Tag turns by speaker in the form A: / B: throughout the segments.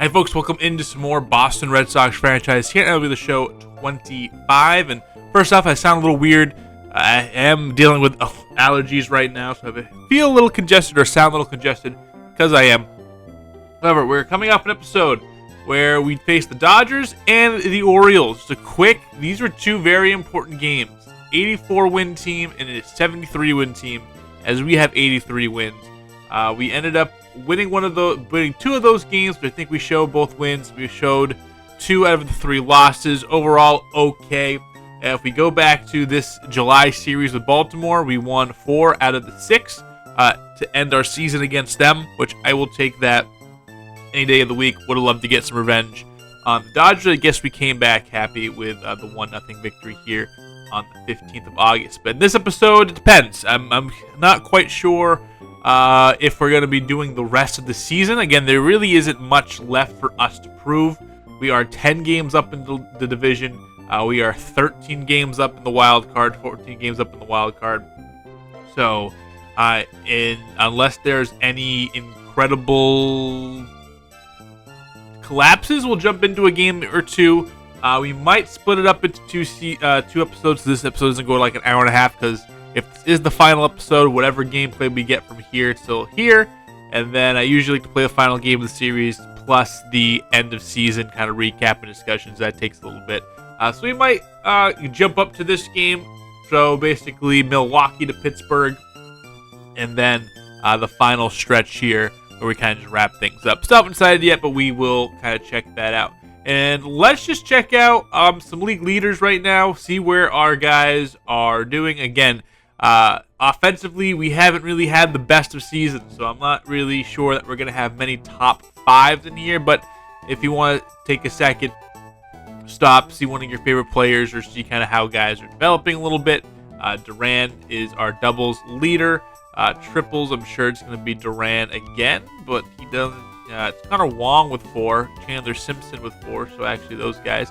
A: Hey folks, welcome into some more Boston Red Sox franchise here at MLB The Show 25. And first off, I sound a little weird. I am dealing with allergies right now, so I feel a little congested or sound a little congested because I am. However, we're coming off an episode where we face the Dodgers and the Orioles. These were two very important games. 84-win team and a 73-win team, as we have 83 wins. We ended up winning two of those games, but I think we showed both wins. We showed 2 out of the 3 losses. Overall, okay. If we go back to this July series with Baltimore, we won 4 out of the 6 to end our season against them, which I will take that any day of the week. Would have loved to get some revenge on the Dodgers. I guess we came back happy with the 1-0 victory here on the 15th of August. But in this episode, it depends. I'm not quite sure if we're going to be doing the rest of the season. Again, there really isn't much left for us to prove. We are 10 games up in the division. We are 13 games up in the wild card, 14 games up in the wild card. So, unless there's any incredible collapses, we'll jump into a game or two. We might split it up into two episodes. This episode doesn't go like an hour and a half because if this is the final episode, whatever gameplay we get from here, it's still here. And then I usually like to play the final game of the series plus the end of season kind of recap and discussions. That takes a little bit. So we might jump up to this game. So basically Milwaukee to Pittsburgh. And then the final stretch here where we kind of just wrap things up. Still haven't decided yet, but we will kind of check that out. And let's just check out some league leaders right now. See where our guys are doing. Again, offensively, we haven't really had the best of seasons, so I'm not really sure that we're going to have many top 5s in here, but if you want to take a second, stop, see one of your favorite players, or see kind of how guys are developing a little bit. Duran is our doubles leader. Triples, I'm sure it's going to be Duran again, but he doesn't. It's Connor Wong with 4, Chandler Simpson with 4, so actually those guys.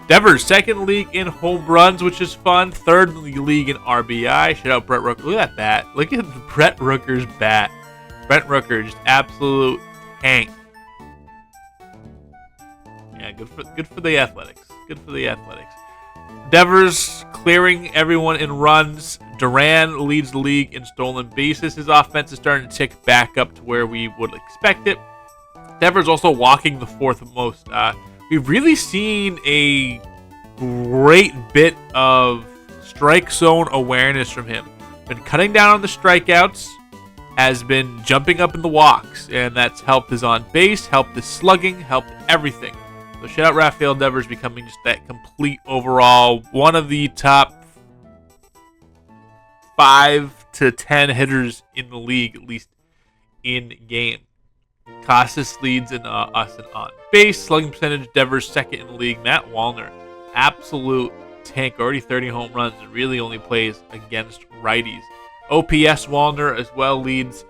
A: Devers, second league in home runs, which is fun. Third league in RBI. Shout out Brett Rooker. Look at that bat. Look at Brett Rooker's bat. Brett Rooker, just absolute tank. Yeah, good for the Athletics. Good for the Athletics. Devers clearing everyone in runs. Duran leads the league in stolen bases. His offense is starting to tick back up to where we would expect it. Devers also walking the 4th most. We've really seen a great bit of strike zone awareness from him. Been cutting down on the strikeouts, has been jumping up in the walks, and that's helped his on base, helped his slugging, helped everything. So shout out Rafael Devers becoming just that complete overall one of the top 5 to 10 hitters in the league, at least in game. Casas leads in us and on base. Slugging percentage, Devers second in the league. Matt Wallner, absolute tank, already 30 home runs and really only plays against righties. OPS Wallner as well leads.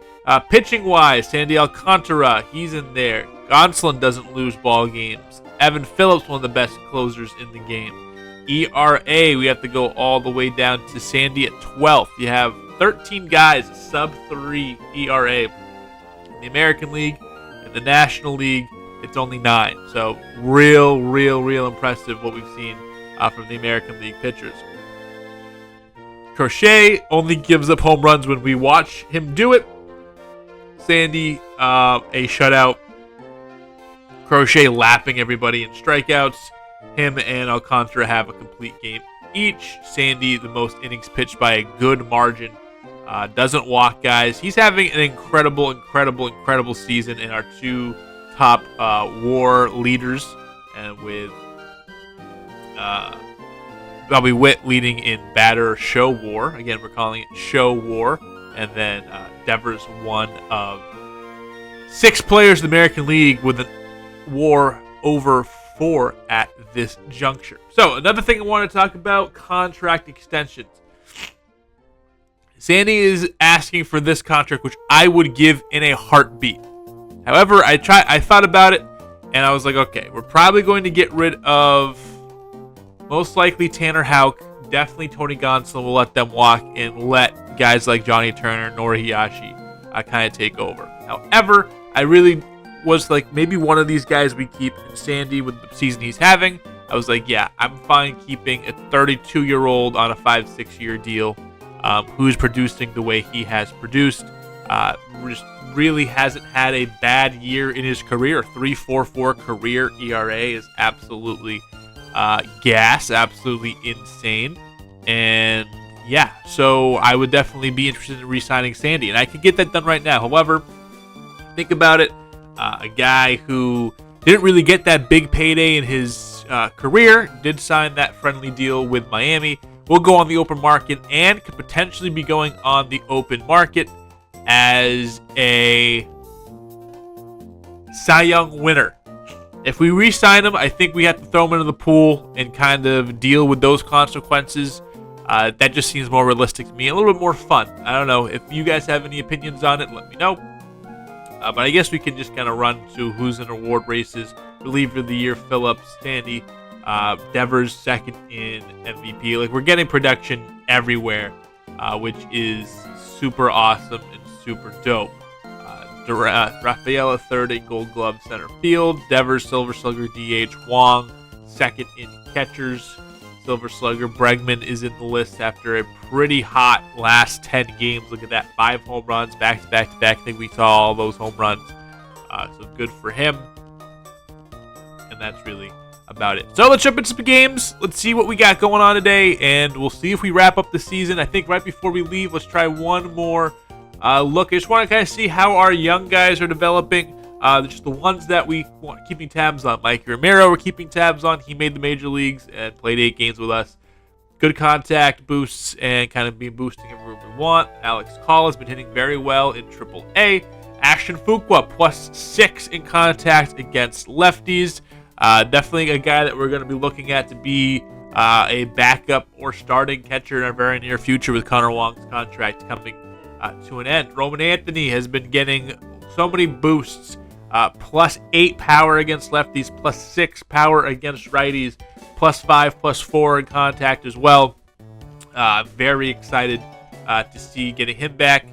A: Pitching wise, Sandy Alcantara, he's in there. Gonsolin doesn't lose ball games. Evan Phillips, one of the best closers in the game. ERA, we have to go all the way down to Sandy at 12th. You have 13 guys, sub 3 ERA. In the American League, in the National League, it's only 9. So real impressive what we've seen from the American League pitchers. Crochet only gives up home runs when we watch him do it. Sandy, a shutout. Crochet lapping everybody in strikeouts. Him and Alcantara have a complete game each. Sandy, the most innings pitched by a good margin. Doesn't walk guys. He's having an incredible season in our 2 top WAR leaders, and with Bobby Witt leading in batter show WAR. Again, we're calling it show WAR, and then Devers, one of 6 players in the American League with a WAR over 4 at this juncture. So another thing I want to talk about: contract extensions. Sandy is asking for this contract, which I would give in a heartbeat. However, I thought about it, and I was like, okay, we're probably going to get rid of most likely Tanner Houck, definitely Tony Gonsolin. We'll let them walk and let guys like Johnny Turner, Norihiyashi kind of take over. However, I really was like maybe one of these guys we keep in Sandy with the season he's having, I was like, yeah, I'm fine keeping a 32-year-old on a 5-6-year deal who's producing the way he has produced. Just really hasn't had a bad year in his career. 3.44 career ERA is absolutely gas, absolutely insane. And yeah, so I would definitely be interested in re-signing Sandy, and I could get that done right now. However, think about it, a guy who didn't really get that big payday in his career, did sign that friendly deal with Miami, will go on the open market and could potentially be going on the open market as a Cy Young winner. If we re-sign him, I think we have to throw him into the pool and kind of deal with those consequences. That just seems more realistic to me, a little bit more fun. I don't know. If you guys have any opinions on it, let me know. But I guess we can just kind of run to who's in award races. Reliever of the Year, Phillips, Sandy, Devers second in MVP. Like, we're getting production everywhere, which is super awesome and super dope. Rafaela third in Gold Glove center field. Devers, Silver Slugger, DH. Wong second in catchers, Silver Slugger. Bregman is in the list after a pretty hot last 10 games. Look at that, 5 home runs back to back to back. I think we saw all those home runs, so good for him. And that's really about it. So let's jump into some games. Let's see what we got going on today, and we'll see if we wrap up the season. I think right before we leave, let's try one more look. I just want to kind of see how our young guys are developing. Just the ones that we want keeping tabs on. Mike Romero, we're keeping tabs on. He made the major leagues and played 8 games with us. Good contact boosts and kind of being boosting everywhere we want. Alex Call has been hitting very well in AAA. Ashton Fuqua +6 in contact against lefties. Definitely a guy that we're going to be looking at to be a backup or starting catcher in our very near future with Connor Wong's contract coming to an end. Roman Anthony has been getting so many boosts. +8 power against lefties, +6 power against righties, +5, +4 in contact as well. Very excited to see getting him back.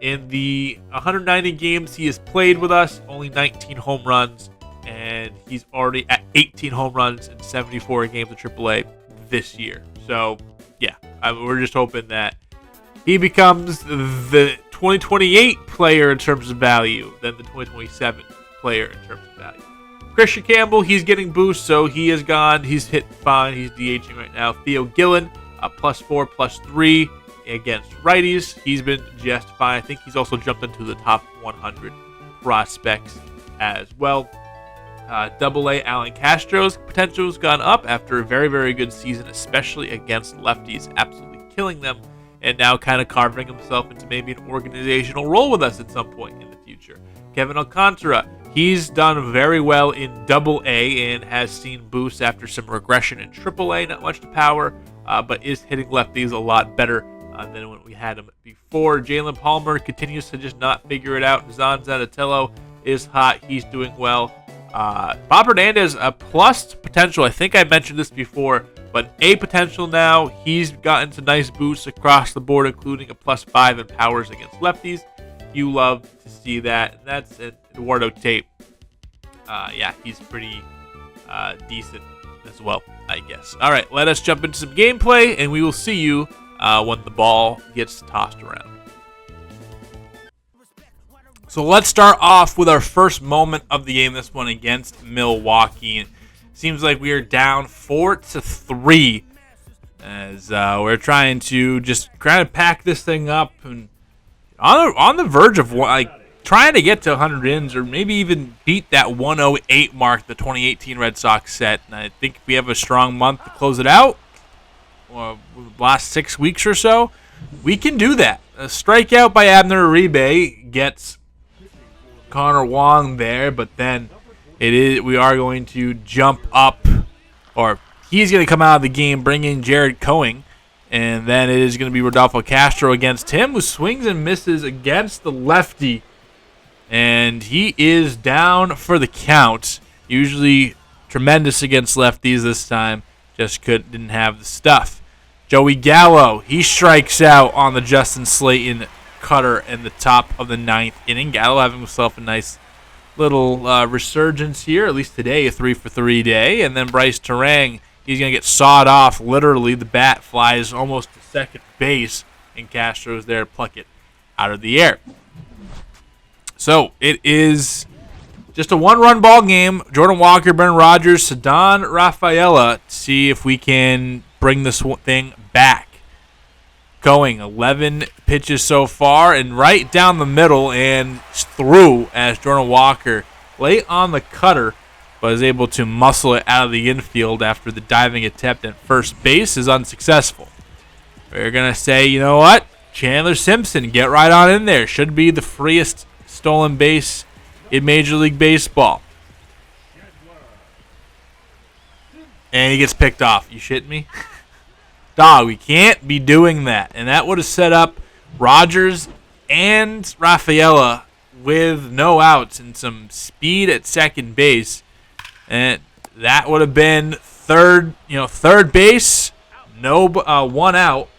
A: In the 190 games he has played with us, only 19 home runs, and he's already at 18 home runs in 74 games of AAA this year. So, yeah, we're just hoping that he becomes the 2028 player in terms of value than the 2027 player in terms of value. Christian Campbell, he's getting boosts, so he is gone. He's hit fine. He's DHing right now. Theo Gillen, +4, +3 against righties. He's been just fine. I think he's also jumped into the top 100 prospects as well. AA Alan Castro's potential has gone up after a very, very good season, especially against lefties, absolutely killing them, and now kind of carving himself into maybe an organizational role with us at some point in the future. Kevin Alcantara, he's done very well in AA and has seen boosts after some regression in AAA. Not much to power, but is hitting lefties a lot better than when we had him before. Jalen Palmer continues to just not figure it out. Zan Zanatello is hot. He's doing well. Bob Hernandez, a plus potential. I think I mentioned this before, but a potential now. He's gotten some nice boosts across the board, including a +5 in powers against lefties. You love to see that. And that's Eduardo Tate. Yeah, he's pretty decent as well, I guess. All right, let us jump into some gameplay, and we will see you when the ball gets tossed around. So let's start off with our first moment of the game, this one against Milwaukee. It seems like we are down 4-3 as we're trying to just kind of pack this thing up and on the verge of trying to get to 100 innings or maybe even beat that 108 mark the 2018 Red Sox set. And I think we have a strong month to close it out, or the last 6 weeks or so. We can do that. A strikeout by Abner Uribe gets Connor Wong there, but then we are going to jump up, or he's going to come out of the game, bring in Jared Coing, and then it is going to be Rodolfo Castro against him, who swings and misses against the lefty, and he is down for the count. Usually tremendous against lefties. This time just didn't have the stuff. Joey Gallo, he strikes out on the Justin Slayton cutter in the top of the 9th inning. Gallo having himself a nice little resurgence here, at least today, a 3-for-3 day. And then Bryce Terang, he's going to get sawed off. Literally, the bat flies almost to second base, and Castro's there to pluck it out of the air. So it is just a one-run ball game. Jordan Walker, Brendan Rodgers, Ceddanne Rafaela, to see if we can bring this thing back. Going 11 pitches so far, and right down the middle and through as Jordan Walker late on the cutter, but is able to muscle it out of the infield after the diving attempt at first base is unsuccessful. We're going to say, you know what? Chandler Simpson, get right on in there. Should be the freest stolen base in Major League Baseball. And he gets picked off. You shitting me? Dog, we can't be doing that. And that would have set up Rodgers and Rafaela with no outs and some speed at second base. And that would have been third base, no one out.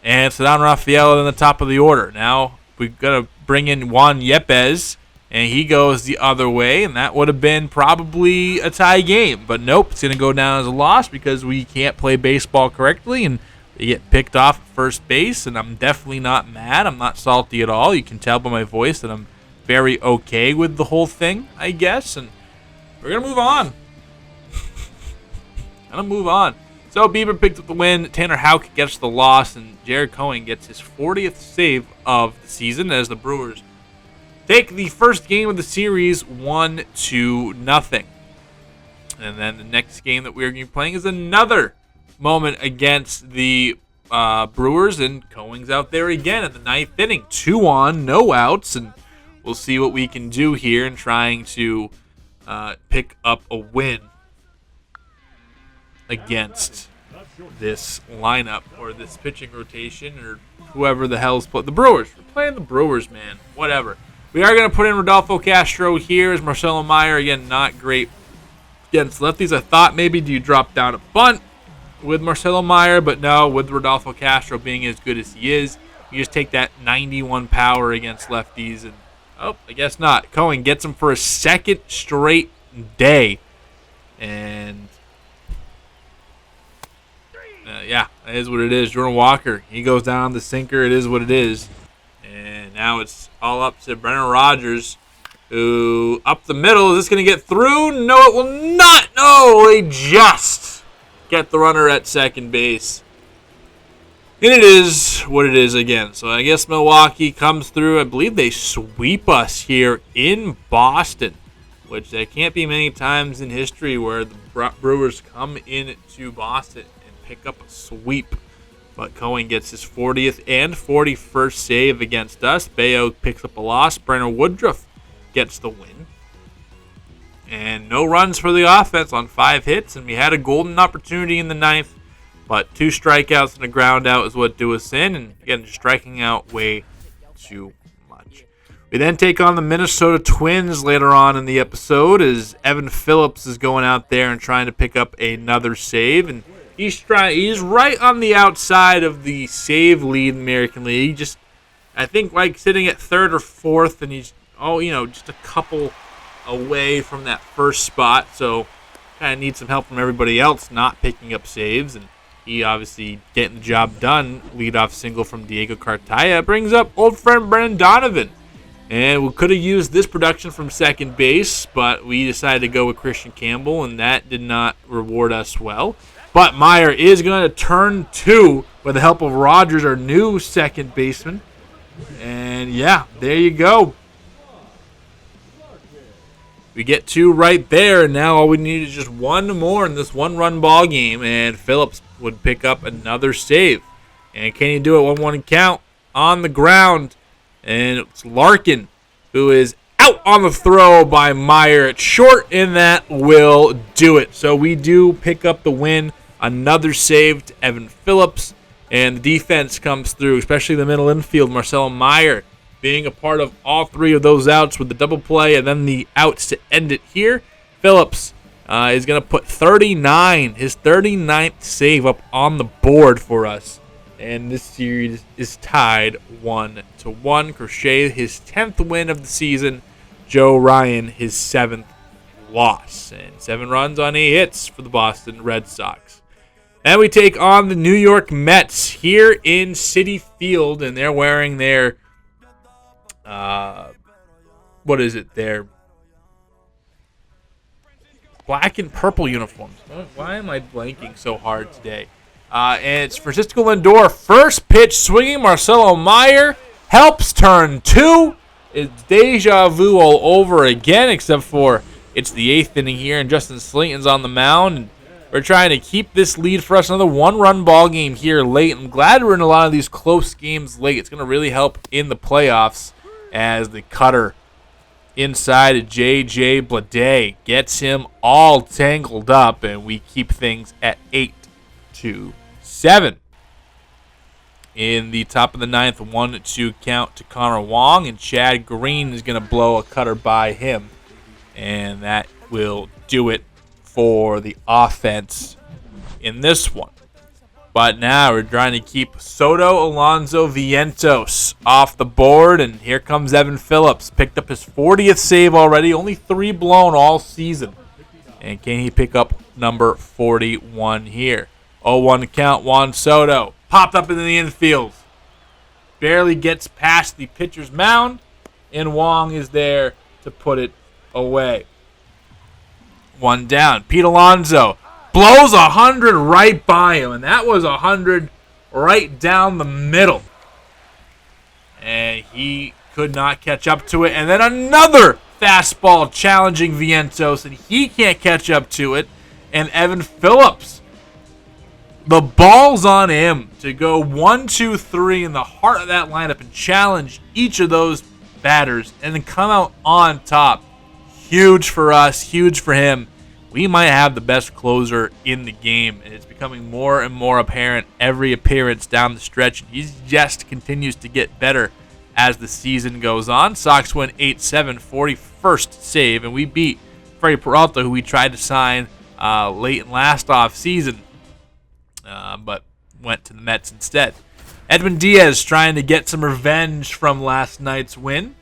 A: And Ceddanne Rafaela in the top of the order. Now we've got to bring in Juan Yepes, and he goes the other way, and that would have been probably a tie game. But nope, it's going to go down as a loss because we can't play baseball correctly, and they get picked off at first base, and I'm definitely not mad. I'm not salty at all. You can tell by my voice that I'm very okay with the whole thing, I guess, and we're going to move on. So Bieber picked up the win, Tanner Houck gets the loss, and Jared Cohen gets his 40th save of the season as the Brewers take the first game of the series 1-0. And then the next game that we're going to be playing is another moment against the Brewers, and Cohen's out there again in the ninth inning. 2 on, no outs, and we'll see what we can do here in trying to pick up a win against this lineup or this pitching rotation or whoever the hell's playing. The Brewers. We're playing the Brewers, man. Whatever. We are going to put in Rodolfo Castro here as Marcelo Meyer. Again, not great against lefties. I thought maybe do you drop down a bunt with Marcelo Meyer, but no, with Rodolfo Castro being as good as he is, you just take that 91 power against lefties, and I guess not. Cohen gets him for a second straight day, and yeah, it is what it is. Jordan Walker, he goes down on the sinker. It is what it is. And now it's all up to Brendan Rodgers, who up the middle. Is this going to get through? No, it will not. No, they just get the runner at second base. And it is what it is again. So I guess Milwaukee comes through. I believe they sweep us here in Boston, which there can't be many times in history where the Brewers come into Boston and pick up a sweep. But Cohen gets his 40th and 41st save against us. Bayo picks up a loss. Brenner Woodruff gets the win. And no runs for the offense on 5 hits. And we had a golden opportunity in the ninth. But 2 strikeouts and a ground out is what do us in. And again, striking out way too much. We then take on the Minnesota Twins later on in the episode as Evan Phillips is going out there and trying to pick up another save. And he's right on the outside of the save lead in the American League. Just, I think, like sitting at 3rd or 4th, and he's, just a couple away from that first spot. So kind of needs some help from everybody else not picking up saves. And he obviously getting the job done. Leadoff single from Diego Cartaya brings up old friend Brendan Donovan. And we could have used this production from second base, but we decided to go with Christian Campbell, and that did not reward us well. But Meyer is going to turn 2 with the help of Rodgers, our new second baseman. And yeah, there you go. We get 2 right there, and now all we need is just 1 more in this 1-run ball game, and Phillips would pick up another save. And can he do it? 1-1 count on the ground, and it's Larkin who is out on the throw by Meyer at short, and that will do it. So we do pick up the win. Another save to Evan Phillips, and the defense comes through, especially the middle infield. Marcelo Meyer being a part of all 3 of those outs with the double play and then the outs to end it here. Phillips is going to put his 39th save up on the board for us. And this series is tied 1-1. Crochet his 10th win of the season Joe Ryan his 7th loss. And 7 runs on 8 hits for the Boston Red Sox. And we take on the New York Mets here in Citi Field, and they're wearing their, their black and purple uniforms. Why am I blanking so hard today? And it's Francisco Lindor. First pitch swinging. Marcelo Meyer helps turn 2. It's deja vu all over again, except for it's the 8th inning here, and Justin Slayton's on the mound. And we're trying to keep this lead for us. Another 1-run ball game here late. I'm glad we're in a lot of these close games late. It's going to really help in the playoffs as the cutter inside J.J. Bleday gets him all tangled up, and we keep things at 8-7. In the top of the 9th, 1-2 count to Connor Wong, and Chad Green is going to blow a cutter by him. And that will do it for the offense in this one. But now we're trying to keep Soto, Alonso, Vientos off the board. And here comes Evan Phillips. Picked up his 40th save already. Only 3 blown all season. And can he pick up number 41 here? 0-1 count, Juan Soto. Popped up into the infield. Barely gets past the pitcher's mound. And Wong is there to put it away. 1 down. Pete Alonso blows 100 right by him, and that was 100 right down the middle. And he could not catch up to it. And then another fastball challenging Vientos, and he can't catch up to it. And Evan Phillips, the ball's on him to go 1-2-3 in the heart of that lineup and challenge each of those batters and then come out on top. Huge for us, huge for him. We might have the best closer in the game, and it's becoming more and more apparent every appearance down the stretch. He just continues to get better as the season goes on. Sox win 8-7, 41st save, and we beat Freddie Peralta, who we tried to sign late in last offseason, but went to the Mets instead. Edwin Diaz trying to get some revenge from last night's win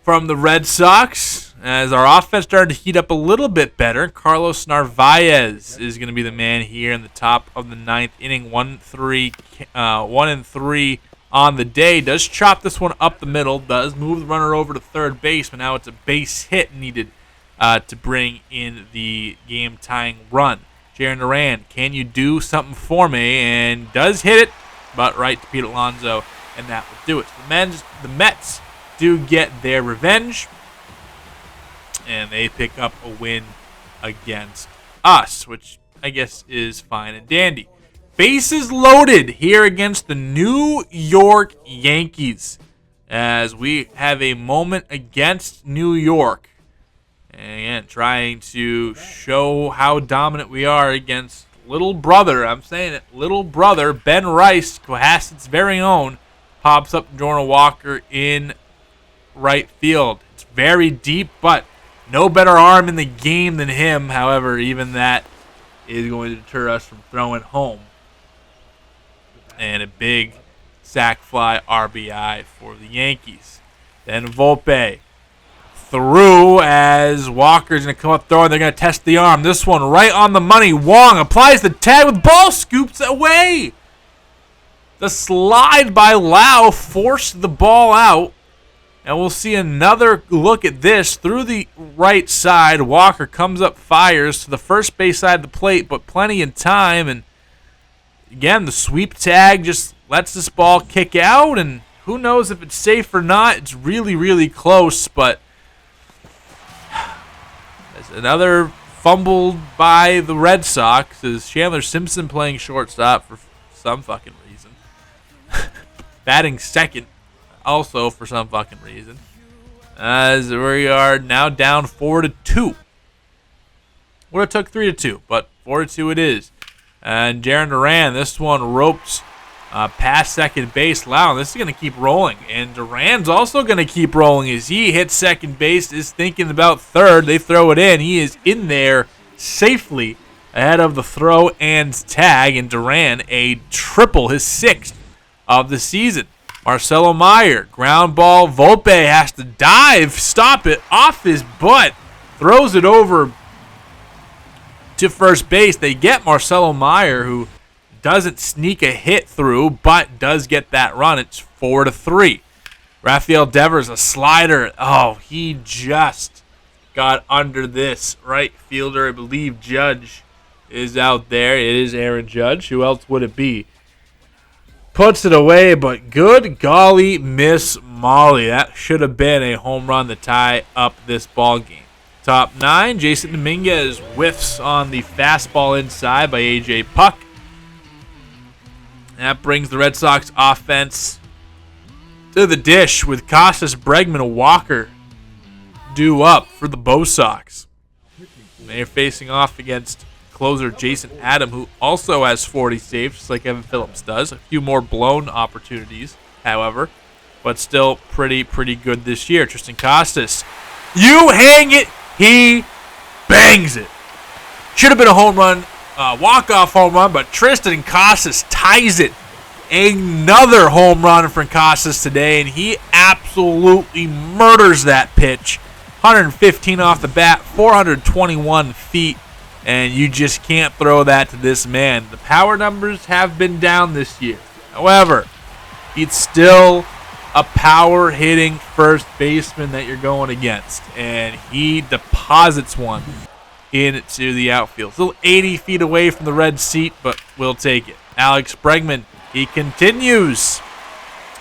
A: from the Red Sox. As our offense started to heat up a little bit better, Carlos Narvaez is going to be the man here in the top of the 9th inning. 1-3 on the day. Does chop this one up the middle. Does move the runner over to third base, but now it's a base hit needed to bring in the game-tying run. Jaron Duran, can you do something for me? And does hit it, but right to Pete Alonso, and that will do it. The Mets do get their revenge, and they pick up a win against us, which I guess is fine and dandy. Bases loaded here against the New York Yankees as we have a moment against New York. And again, trying to show how dominant we are against little brother. I'm saying it, little brother. Ben Rice, Cohasset's very own, pops up Jordan Walker in right field. It's very deep, but no better arm in the game than him. However, even that is going to deter us from throwing home. And a big sac fly RBI for the Yankees. Then Volpe through as Walker's going to come up throwing. They're going to test the arm. This one right on the money. Wong applies the tag with ball, scoops away. The slide by Lau forced the ball out. And we'll see another look at this through the right side. Walker comes up, fires to the first base side of the plate, but plenty in time. And again, the sweep tag just lets this ball kick out. And who knows if it's safe or not. It's really, really close, but there's another fumbled by the Red Sox. Is Chandler Simpson playing shortstop for some fucking reason. Batting second. Also, for some fucking reason, as we are now down 4-2. Would have took 3-2, but 4-2 it is. And Jaron Duran, this one ropes past second base. Lau, this is going to keep rolling, and Duran's also going to keep rolling as he hits second base. Is thinking about third. They throw it in. He is in there safely ahead of the throw and tag. And Duran a triple, his 6th of the season. Marcelo Meyer, ground ball. Volpe has to dive, stop it off his butt, throws it over to first base. They get Marcelo Meyer, who doesn't sneak a hit through, but does get that run. It's 4-3. Rafael Devers, a slider. Oh, he just got under this right fielder. I believe Judge is out there. It is Aaron Judge. Who else would it be? Puts it away, but good golly, Miss Molly. That should have been a home run to tie up this ball game. Top 9, Jason Dominguez whiffs on the fastball inside by A.J. Puck. That brings the Red Sox offense to the dish with Costas, Bregman, Walker due up for the Bo Sox. They're facing off against closer Jason Adam, who also has 40 saves, just like Evan Phillips does. A few more blown opportunities, however, but still pretty good this year. Tristan Costas, you hang it, he bangs it. Should have been a home run, walk-off home run, but Tristan Costas ties it. Another home run for Costas today, and he absolutely murders that pitch. 115 off the bat, 421 feet. And you just can't throw that to this man. The power numbers have been down this year. However, it's still a power-hitting first baseman that you're going against. And he deposits one into the outfield. Still 80 feet away from the red seat, but we'll take it. Alex Bregman, he continues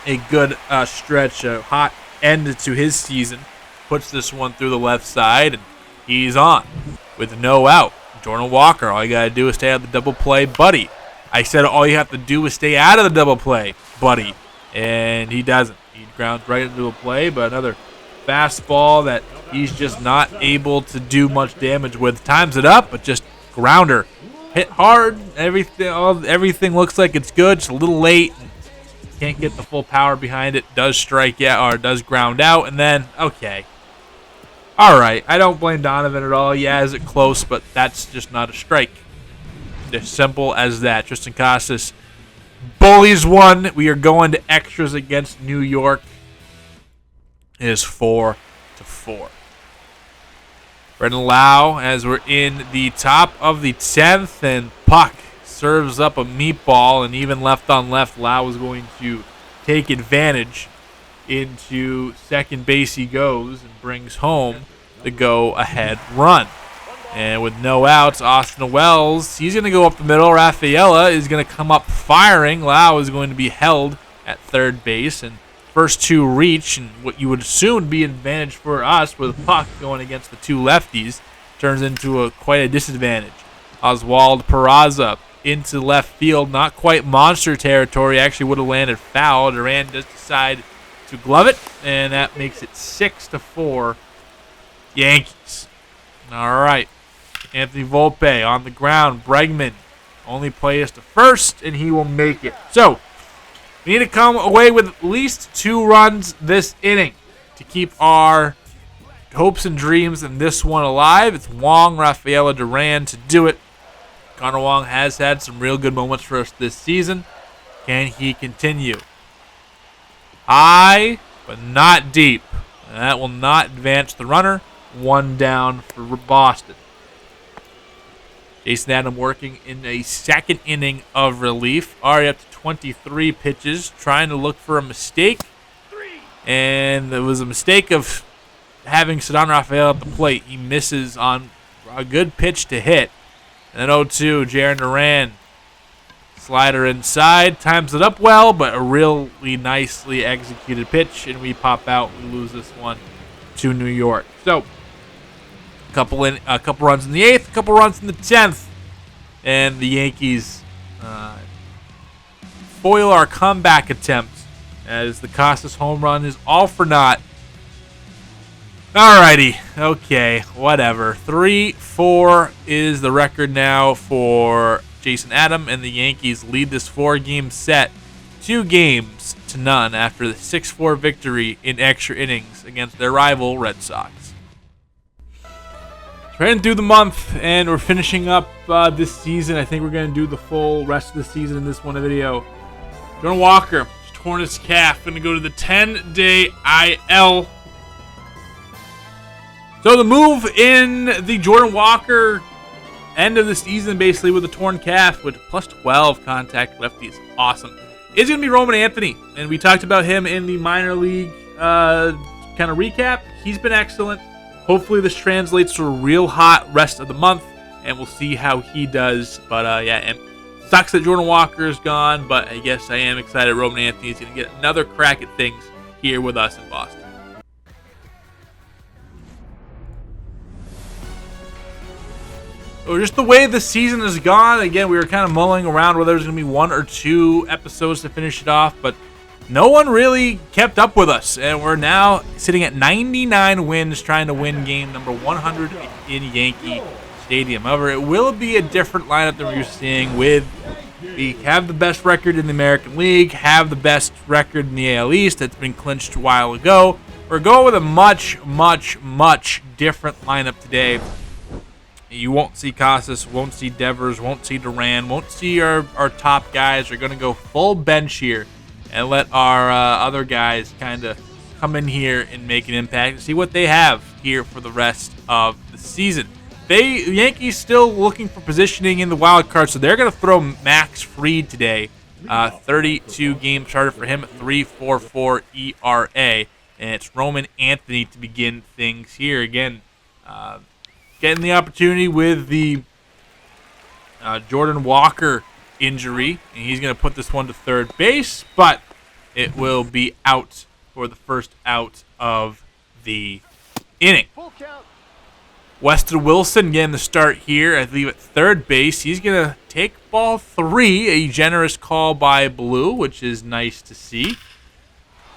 A: a good stretch, a hot end to his season. Puts this one through the left side, and he's on with no out. Jordan Walker, all you got to do is stay out of the double play, buddy. I said all you have to do is stay out of the double play, buddy. And he doesn't. He grounds right into a play, but another fastball that he's just not able to do much damage with. Times it up, but just grounder. Hit hard. Everything looks like it's good. Just a little late. Can't get the full power behind it. Does strike out, or does ground out, and then, okay. All right, I don't blame Donovan at all. Yeah, is it close, but that's just not a strike. Just simple as that. Tristan Costas bullies one. We are going to extras against New York. It is 4-4. Brendan Lau, as we're in the top of the 10th, and Puck serves up a meatball, and even left on left, Lau is going to take advantage. Into second base he goes and brings home the go-ahead run. And with no outs, Austin Wells, he's going to go up the middle. Rafaela is going to come up firing. Lau is going to be held at third base. And first two reach, and what you would assume would be an advantage for us with Puck going against the two lefties, turns into quite a disadvantage. Oswald Peraza into left field, not quite monster territory. Actually would have landed foul. Duran does decide to glove it, and that makes it 6-4 Yankees. All right. Anthony Volpe on the ground. Bregman only plays to first, and he will make it. So, we need to come away with at least 2 runs this inning to keep our hopes and dreams in this one alive. It's Wong, Rafaela, Duran to do it. Connor Wong has had some real good moments for us this season. Can he continue? High, but not deep. And that will not advance the runner. 1 down for Boston. Jason Adam working in a second inning of relief. Already up to 23 pitches, trying to look for a mistake. And it was a mistake of having Ceddanne Rafael at the plate. He misses on a good pitch to hit. And then 0-2, Jarren Duran. Slider inside, times it up well, but a really nicely executed pitch, and we pop out. We lose this one to New York. So, a couple runs in the 8th, a couple runs in the 10th, and the Yankees foil our comeback attempt as the Costas home run is all for naught. Alrighty, okay, whatever. 3-4 is the record now for Jason Adam, and the Yankees lead this 4-game set 2-0 after the 6-4 victory in extra innings against their rival Red Sox. We're heading through the month, and we're finishing up this season. I think we're going to do the full rest of the season in this one video. Jordan Walker, torn his calf. Going to go to the 10-day IL. So the move in the Jordan Walker end of the season, basically with a torn calf with plus 12 contact lefty, is awesome. It's going to be Roman Anthony, and we talked about him in the minor league kind of recap. He's been excellent. Hopefully this translates to a real hot rest of the month, and we'll see how he does. But yeah, and sucks that Jordan Walker is gone, but I guess I am excited Roman Anthony is going to get another crack at things here with us in Boston. So just the way the season has gone, again, we were kind of mulling around whether there's going to be 1 or 2 episodes to finish it off, but no one really kept up with us, and we're now sitting at 99 wins trying to win game number 100 in Yankee Stadium. However, it will be a different lineup than we're seeing with we have the best record in the American League, have the best record in the AL East that's been clinched a while ago. We're going with a much, much, much different lineup today. You won't see Casas, won't see Devers, won't see Duran, won't see our top guys. We're going to go full bench here and let our other guys kind of come in here and make an impact and see what they have here for the rest of the season. The Yankees still looking for positioning in the wild card, so they're going to throw Max Fried today. 32 game started for him at 3.44 ERA, and it's Roman Anthony to begin things here. Again, getting the opportunity with the Jordan Walker injury, and he's going to put this one to third base, but it will be out for the first out of the inning. Weston Wilson getting the start here, I believe, at third base. He's going to take ball 3, a generous call by Blue, which is nice to see.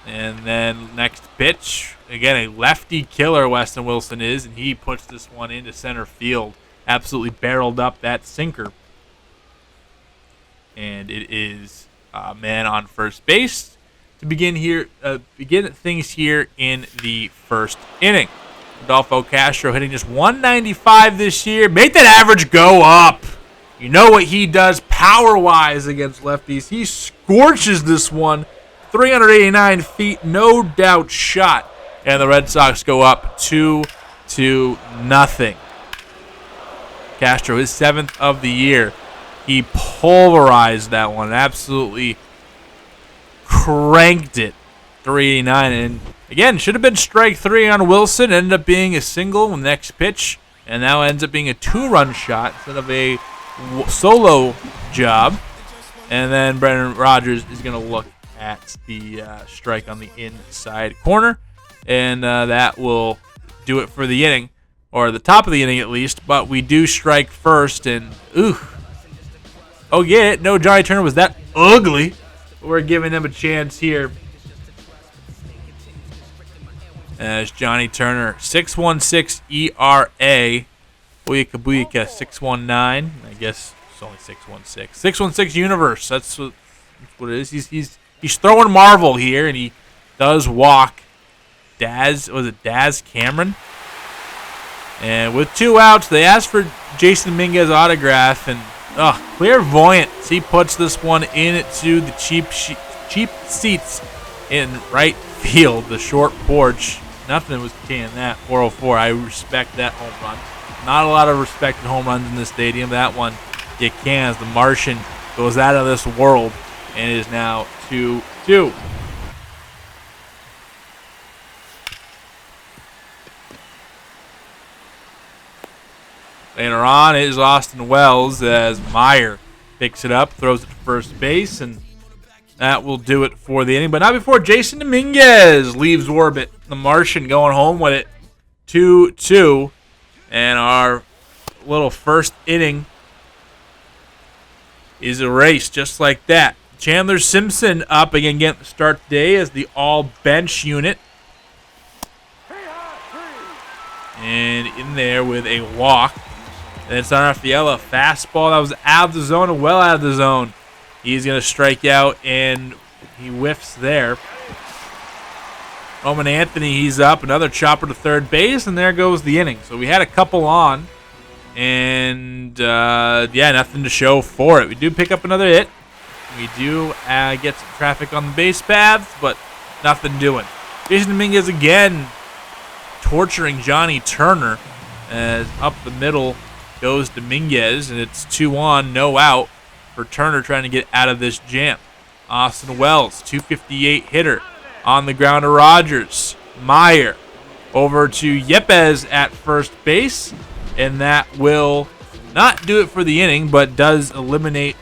A: And then next pitch, again, a lefty killer Weston Wilson is, and he puts this one into center field. Absolutely barreled up that sinker. And it is man on first base to begin things here in the first inning. Rodolfo Castro hitting just 195 this year. Make that average go up. You know what he does power-wise against lefties. He scorches this one. 389 feet, no doubt shot. And the Red Sox go up 2-0. Castro, his 7th of the year. He pulverized that one. Absolutely cranked it. 389. And again, should have been strike 3 on Wilson. Ended up being a single with the next pitch. And now ends up being a 2-run shot instead of a solo job. And then Brendan Rodgers is going to look at the strike on the inside corner. And that will do it for the inning. Or the top of the inning at least. But we do strike first. And oh, yeah, no, Johnny Turner was that ugly. We're giving him a chance here. As Johnny Turner, 6.16 ERA. Booyaka Booyaka, 6.19. I guess it's only 6.16. 6.16 universe. That's what it is. He's throwing Marvel here, and he does walk Daz Cameron. And with 2 outs, they asked for Jason Dominguez's autograph, and clairvoyant. He puts this one into the cheap seats in right field, the short porch. Nothing was containing that. 404. I respect that home run. Not a lot of respected home runs in this stadium. That one you can, as the Martian goes out of this world and is now 2-2. Later on is Austin Wells as Meyer picks it up, throws it to first base, and that will do it for the inning. But not before Jason Dominguez leaves orbit. The Martian going home with it, 2-2. And our little first inning is erased just like that. Chandler Simpson up again, getting the start today as the all-bench unit. And in there with a walk. And it's on Rafaela, fastball that was out of the zone and well out of the zone. He's going to strike out, and he whiffs there. Roman Anthony, he's up. Another chopper to third base, and there goes the inning. So we had a couple on, and, nothing to show for it. We do pick up another hit. We do get some traffic on the base paths, but nothing doing. Jason Dominguez again torturing Johnny Turner, as up the middle goes Dominguez, and it's 2 on, no out for Turner trying to get out of this jam. Austin Wells, 258 hitter on the ground to Rogers. Meyer over to Yepes at first base, and that will not do it for the inning, but does eliminate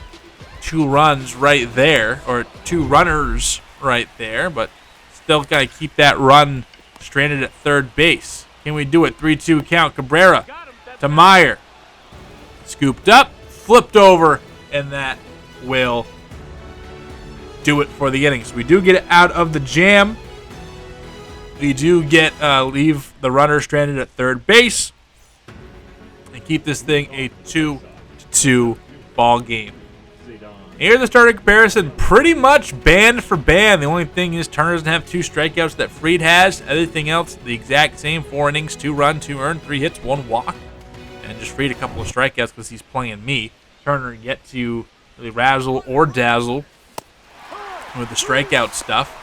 A: 2 runs right there, or 2 runners right there, but still got to keep that run stranded at third base. Can we do it? 3-2 count. Cabrera to Meyer. Scooped up, flipped over, and that will do it for the inning. So we do get it out of the jam. We do get leave the runner stranded at third base and keep this thing a 2-2 ball game. Here's the starting comparison, pretty much band for band. The only thing is Turner doesn't have 2 strikeouts that Fried has. Everything else, the exact same. 4 innings, 2 runs, 2 earned, 3 hits, 1 walk. And just Fried a couple of strikeouts because he's playing me. Turner yet to really razzle or dazzle with the strikeout stuff.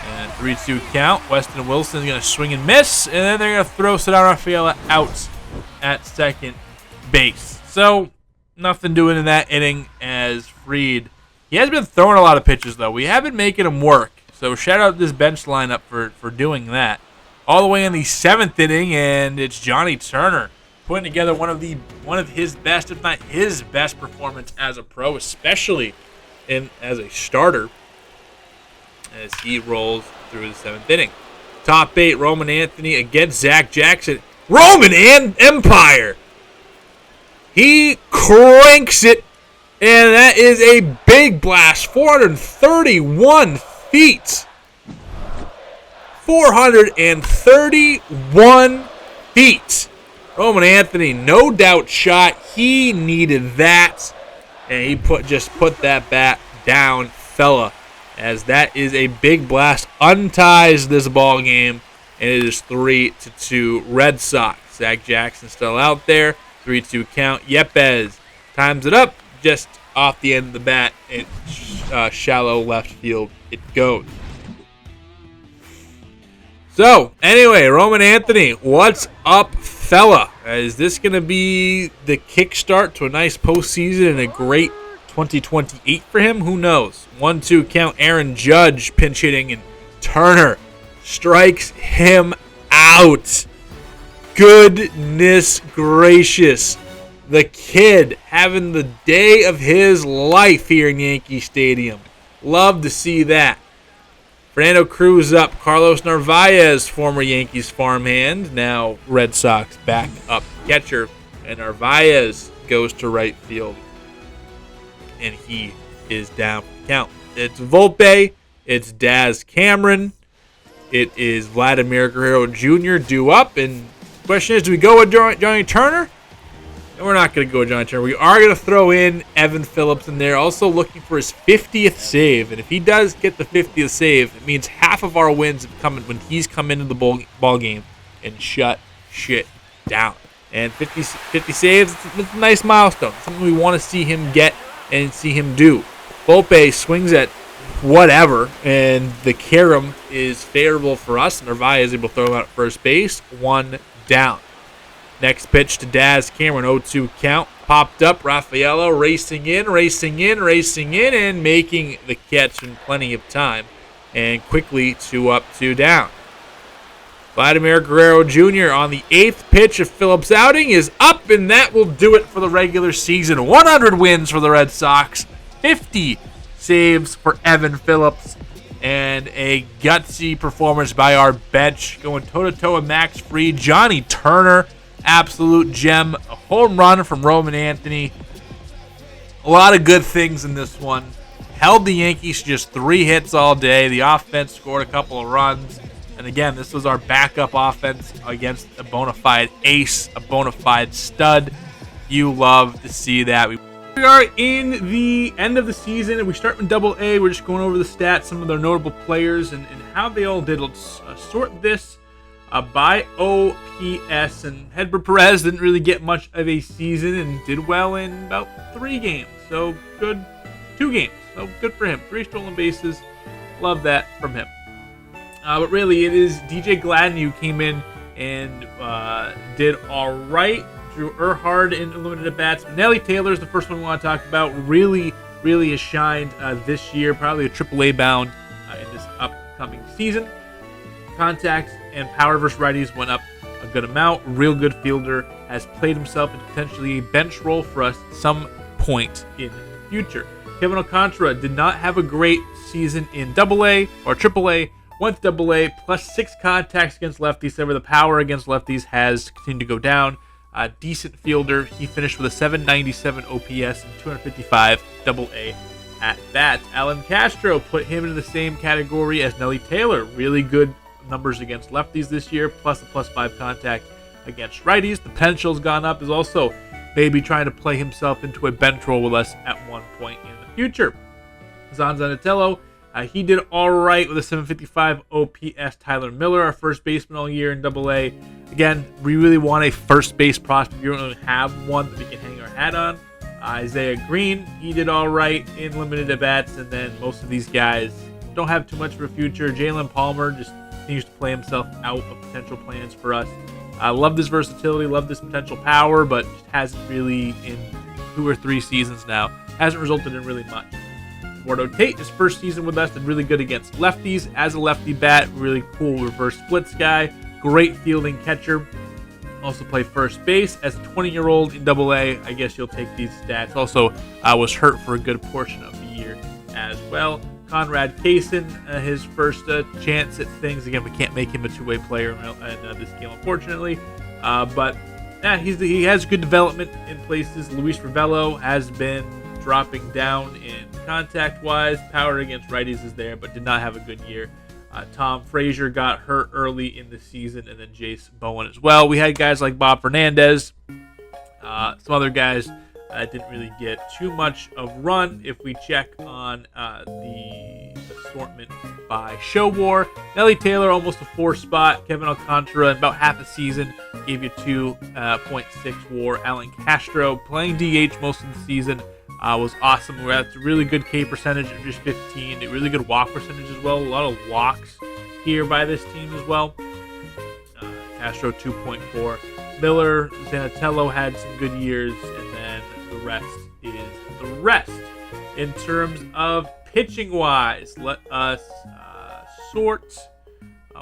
A: And 3-2 count. Weston Wilson's going to swing and miss. And then they're going to throw Cedar Rafaela out at second base. So nothing doing in that inning as Fried. He has been throwing a lot of pitches, though. We have been making him work. So shout out this bench lineup for doing that. All the way in the 7th inning, and it's Johnny Turner putting together one of his best, if not his best performance as a pro, especially as a starter, as he rolls through the 7th inning. Top 8, Roman Anthony against Zach Jackson. Roman and Empire! He cranks it, and that is a big blast. 431 feet. 431 feet. Roman Anthony, no doubt shot. He needed that, and he just put that bat down, fella, as that is a big blast. Unties this ball game, and it is 3-2 Red Sox. Zach Jackson still out there. 3-2 count. Yepes times it up just off the end of the bat. And shallow left field it goes. So, anyway, Roman Anthony, what's up, fella? Is this going to be the kickstart to a nice postseason and a great 2028 for him? Who knows? 1-2 count. Aaron Judge pinch hitting, and Turner strikes him out. Goodness gracious. The kid having the day of his life here in Yankee Stadium. Love to see that. Fernando Cruz up. Carlos Narvaez, former Yankees farmhand, now Red Sox backup catcher. And Narvaez goes to right field. And he is down for the count. It's Volpe. It's Daz Cameron. It is Vladimir Guerrero Jr. due up. And the question is, do we go with Johnny Turner? And we're not going to go with Johnny Turner. We are going to throw in Evan Phillips in there, also looking for his 50th save. And if he does get the 50th save, it means half of our wins have come when he's come into the ball game and shut shit down. And 50 saves, it's a nice milestone. Something we want to see him get and see him do. Volpe swings at whatever, and the carom is favorable for us. Narvaez is able to throw him out at first base. 1 down. Next pitch to Daz Cameron, 0-2 count. Popped up, Rafaela racing in, and making the catch in plenty of time. And quickly 2 up, 2 down. Vladimir Guerrero Jr. on the 8th pitch of Phillips' outing is up, and that will do it for the regular season. 100 wins for the Red Sox, 50 saves for Evan Phillips, and a gutsy performance by our bench, going toe-to-toe with Max Fried. Johnny Turner, absolute gem. A home run from Roman Anthony. A lot of good things in this one. Held the Yankees to just 3 hits all day. The offense scored a couple of runs. And again, this was our backup offense against a bona fide ace, a bona fide stud. You love to see that. We are in the end of the season, and we start in Double-A. We're just going over the stats, some of their notable players, and how they all did. Let's sort this by OPS. And Hedberg Perez didn't really get much of a season and did well in about 3 games. So good 2 games. So good for him. 3 stolen bases. Love that from him. But really, it is DJ Gladden who came in and did all right. Drew Earhart in limited at bats. Nelly Taylor is the first one we want to talk about. Really has shined this year. Probably a AAA bound in this upcoming season. Contact and power versus righties went up a good amount. Real good fielder. Has played himself into potentially a bench role for us at some point in the future. Kevin Alcantara did not have a great season in AA or AAA. Went to AA, plus 6 contacts against lefties. However, the power against lefties has continued to go down. Decent fielder. He finished with a 797 OPS and 255 AA at bat. Alan Castro put him into the same category as Nelly Taylor. Really good numbers against lefties this year, plus a +5 contact against righties. The potential's gone up. Is also maybe trying to play himself into a bench role with us at one point in the future. Zan Zanatello, he did all right with a 755 OPS. Tyler Miller, our first baseman all year in AA. Again, we really want a first base prospect. We don't really have one that we can hang our hat on. Isaiah Green, he did all right in limited at-bats, and then most of these guys don't have too much of a future. Jalen Palmer just continues to play himself out of potential plans for us. I love this versatility, love this potential power, but just hasn't really, in 2 or 3 seasons now, hasn't resulted in really much. Eduardo Tate, his first season with us, did really good against lefties. As a lefty bat, really cool reverse splits guy. Great fielding catcher. Also played first base. As a 20-year-old in AA, I guess you'll take these stats. Also was hurt for a good portion of the year as well. Conrad Kaysen, his first chance at things. Again, we can't make him a two-way player in this game, unfortunately. But he has good development in places. Luis Ravello has been dropping down in contact-wise. Power against righties is there, but did not have a good year. Tom Frazier got hurt early in the season, and then Jace Bowen as well. We had guys like Bob Fernandez. Some other guys didn't really get too much of run. If we check on the assortment by show war, Nelly Taylor almost a 4 spot. Kevin Alcantara in about half a season gave you 2.6 war. Alan Castro playing DH most of the season was awesome. We're at a really good K percentage of just 15. A really good walk percentage as well. A lot of walks here by this team as well. Castro 2.4. Miller, Zanatello had some good years, and then the rest is the rest. In terms of pitching wise, let us sort.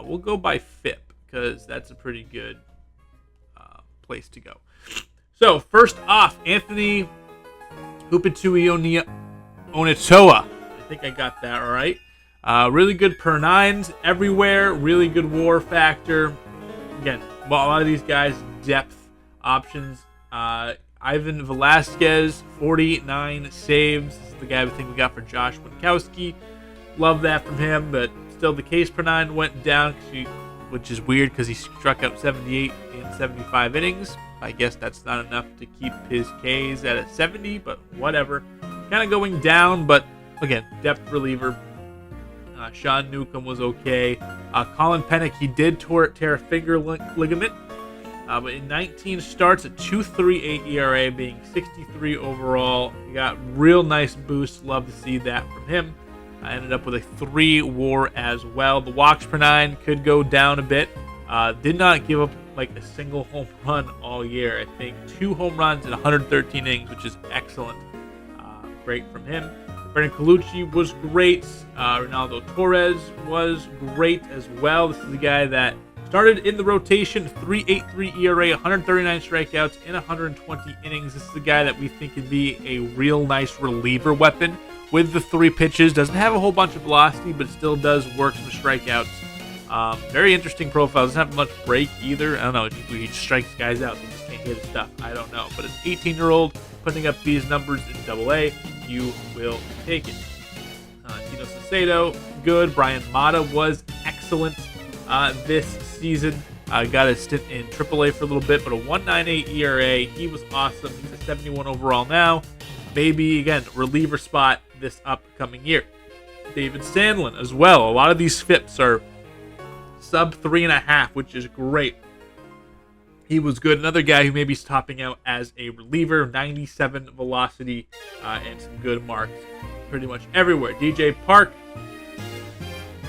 A: We'll go by FIP because that's a pretty good place to go. So first off, Anthony Hupitui Onitoa. I think I got that all right. Really good per nines everywhere. Really good war factor. Again, a lot of these guys, depth options. Ivan Velasquez, 49 saves. This is the guy we think we got for Josh Winkowski. Love that from him, but still the Ks per nine went down, which is weird because he struck out 78 in 75 innings. I guess that's not enough to keep his Ks at a 70, but whatever. Kind of going down, but again, depth reliever. Sean Newcomb was okay. Colin Pennick, he did tear a finger ligament, but in 19 starts, a 2.38 ERA, being 63 overall. He got real nice boost. Love to see that from him. I ended up with a 3 WAR as well. The walks per nine could go down a bit. Did not give up like a single home run all year. I think 2 home runs in 113 innings, which is excellent. Great from him. Brendan Colucci was great. Ronaldo Torres was great as well. This is the guy that started in the rotation, 3.83 ERA, 139 strikeouts in 120 innings. This is the guy that we think could be a real nice reliever weapon with the 3 pitches. Doesn't have a whole bunch of velocity, but still does work some strikeouts. Very interesting profile. Doesn't have much break either. I don't know. He just strikes guys out. He just can't hit his stuff. I don't know. But an 18-year-old putting up these numbers in AA, you will take it. Tino Salcedo, good. Brian Mata was excellent this season. Got a stint in AAA for a little bit, but a 1.98 ERA. He was awesome. He's a 71 overall now. Maybe, again, reliever spot this upcoming year. David Sandlin as well. A lot of these FIPs are sub 3.5, which is great. He was good. Another guy who maybe is topping out as a reliever. 97 velocity and some good marks pretty much everywhere. DJ Park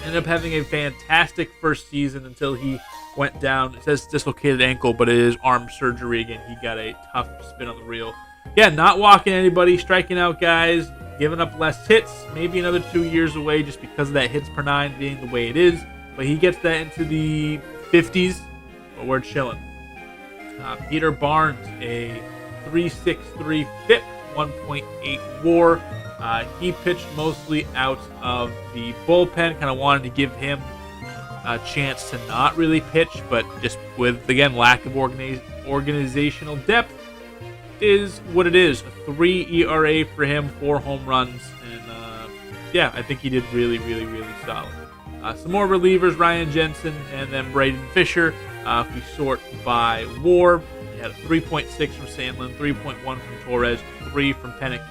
A: ended up having a fantastic first season until he went down. It says dislocated ankle, but it is arm surgery again. He got a tough spin on the reel. Yeah, not walking anybody, striking out guys, giving up less hits. Maybe another 2 years away just because of that hits per nine being the way it is. But he gets that into the 50s, but we're chilling. Peter Barnes, a 3.63 FIP, 1.8 WAR. He pitched mostly out of the bullpen. Kind of wanted to give him a chance to not really pitch, but just with, again, lack of organizational depth is what it is. A 3 ERA for him, 4 home runs, and yeah, I think he did really, really, really solid. Some more relievers, Ryan Jensen and then Braden Fisher. If we sort by WAR, he had a 3.6 from Sandlin, 3.1 from Torres, 3 from Pennick,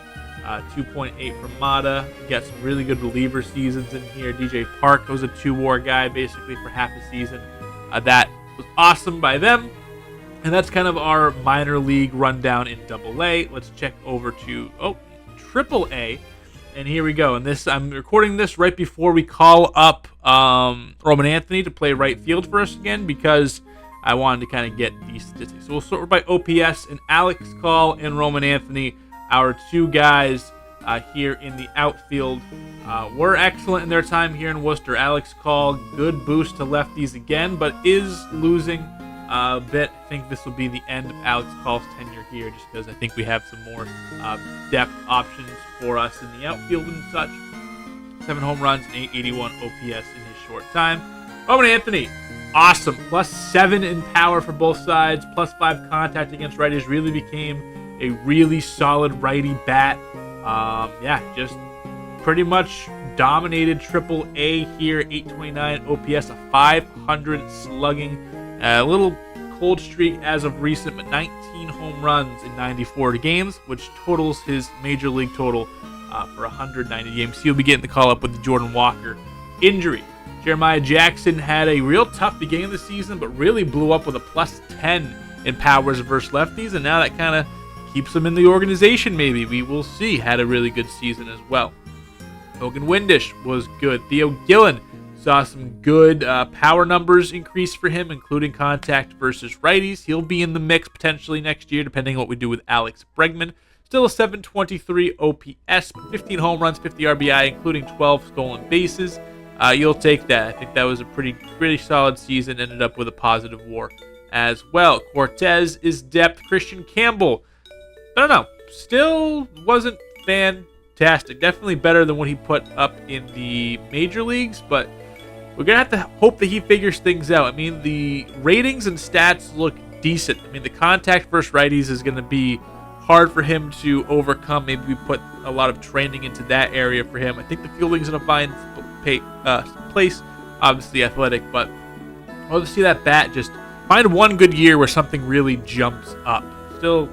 A: 2.8 from Mata. We got some really good reliever seasons in here. DJ Park was a 2 WAR guy basically for half a season. That was awesome by them. And that's kind of our minor league rundown in AA. Let's check over to AAA. And here we go. And this, I'm recording this right before we call up Roman Anthony to play right field for us again, because I wanted to kind of get these statistics. So we'll sort by OPS, and Alex Call and Roman Anthony, our 2 guys here in the outfield, were excellent in their time here in Worcester. Alex Call, good boost to lefties again, but is losing a bit. I think this will be the end of Alex Call's tenure here, just because I think we have some more depth options for us in the outfield and such. 7 home runs and 881 OPS in his short time. Roman Anthony, awesome. +7 in power for both sides, +5 contact against righties. Really became a really solid righty bat. Yeah, just pretty much dominated AAA here. 829 OPS, a 500 slugging. A little cold streak as of recent, but 19 home runs in 94 games, which totals his major league total for 190 games. He'll be getting the call up with the Jordan Walker injury. Jeremiah Jackson had a real tough beginning of the season, but really blew up with a +10 in powers versus lefties, and now that kind of keeps him in the organization maybe. We will see. Had a really good season as well. Hogan Windish was good. Theo Gillen saw some good power numbers increase for him, including contact versus righties. He'll be in the mix potentially next year, depending on what we do with Alex Bregman. Still a 723 OPS, 15 home runs, 50 RBI, including 12 stolen bases. You'll take that. I think that was a pretty solid season. Ended up with a positive WAR as well. Cortez is depth. Christian Campbell, I don't know, still wasn't fantastic. Definitely better than what he put up in the major leagues, but we're going to have to hope that he figures things out. I mean, the ratings and stats look decent. I mean, the contact versus righties is going to be hard for him to overcome. Maybe we put a lot of training into that area for him. I think the fielding's in a fine place, obviously athletic, but I'll just see that bat just find one good year where something really jumps up. Still,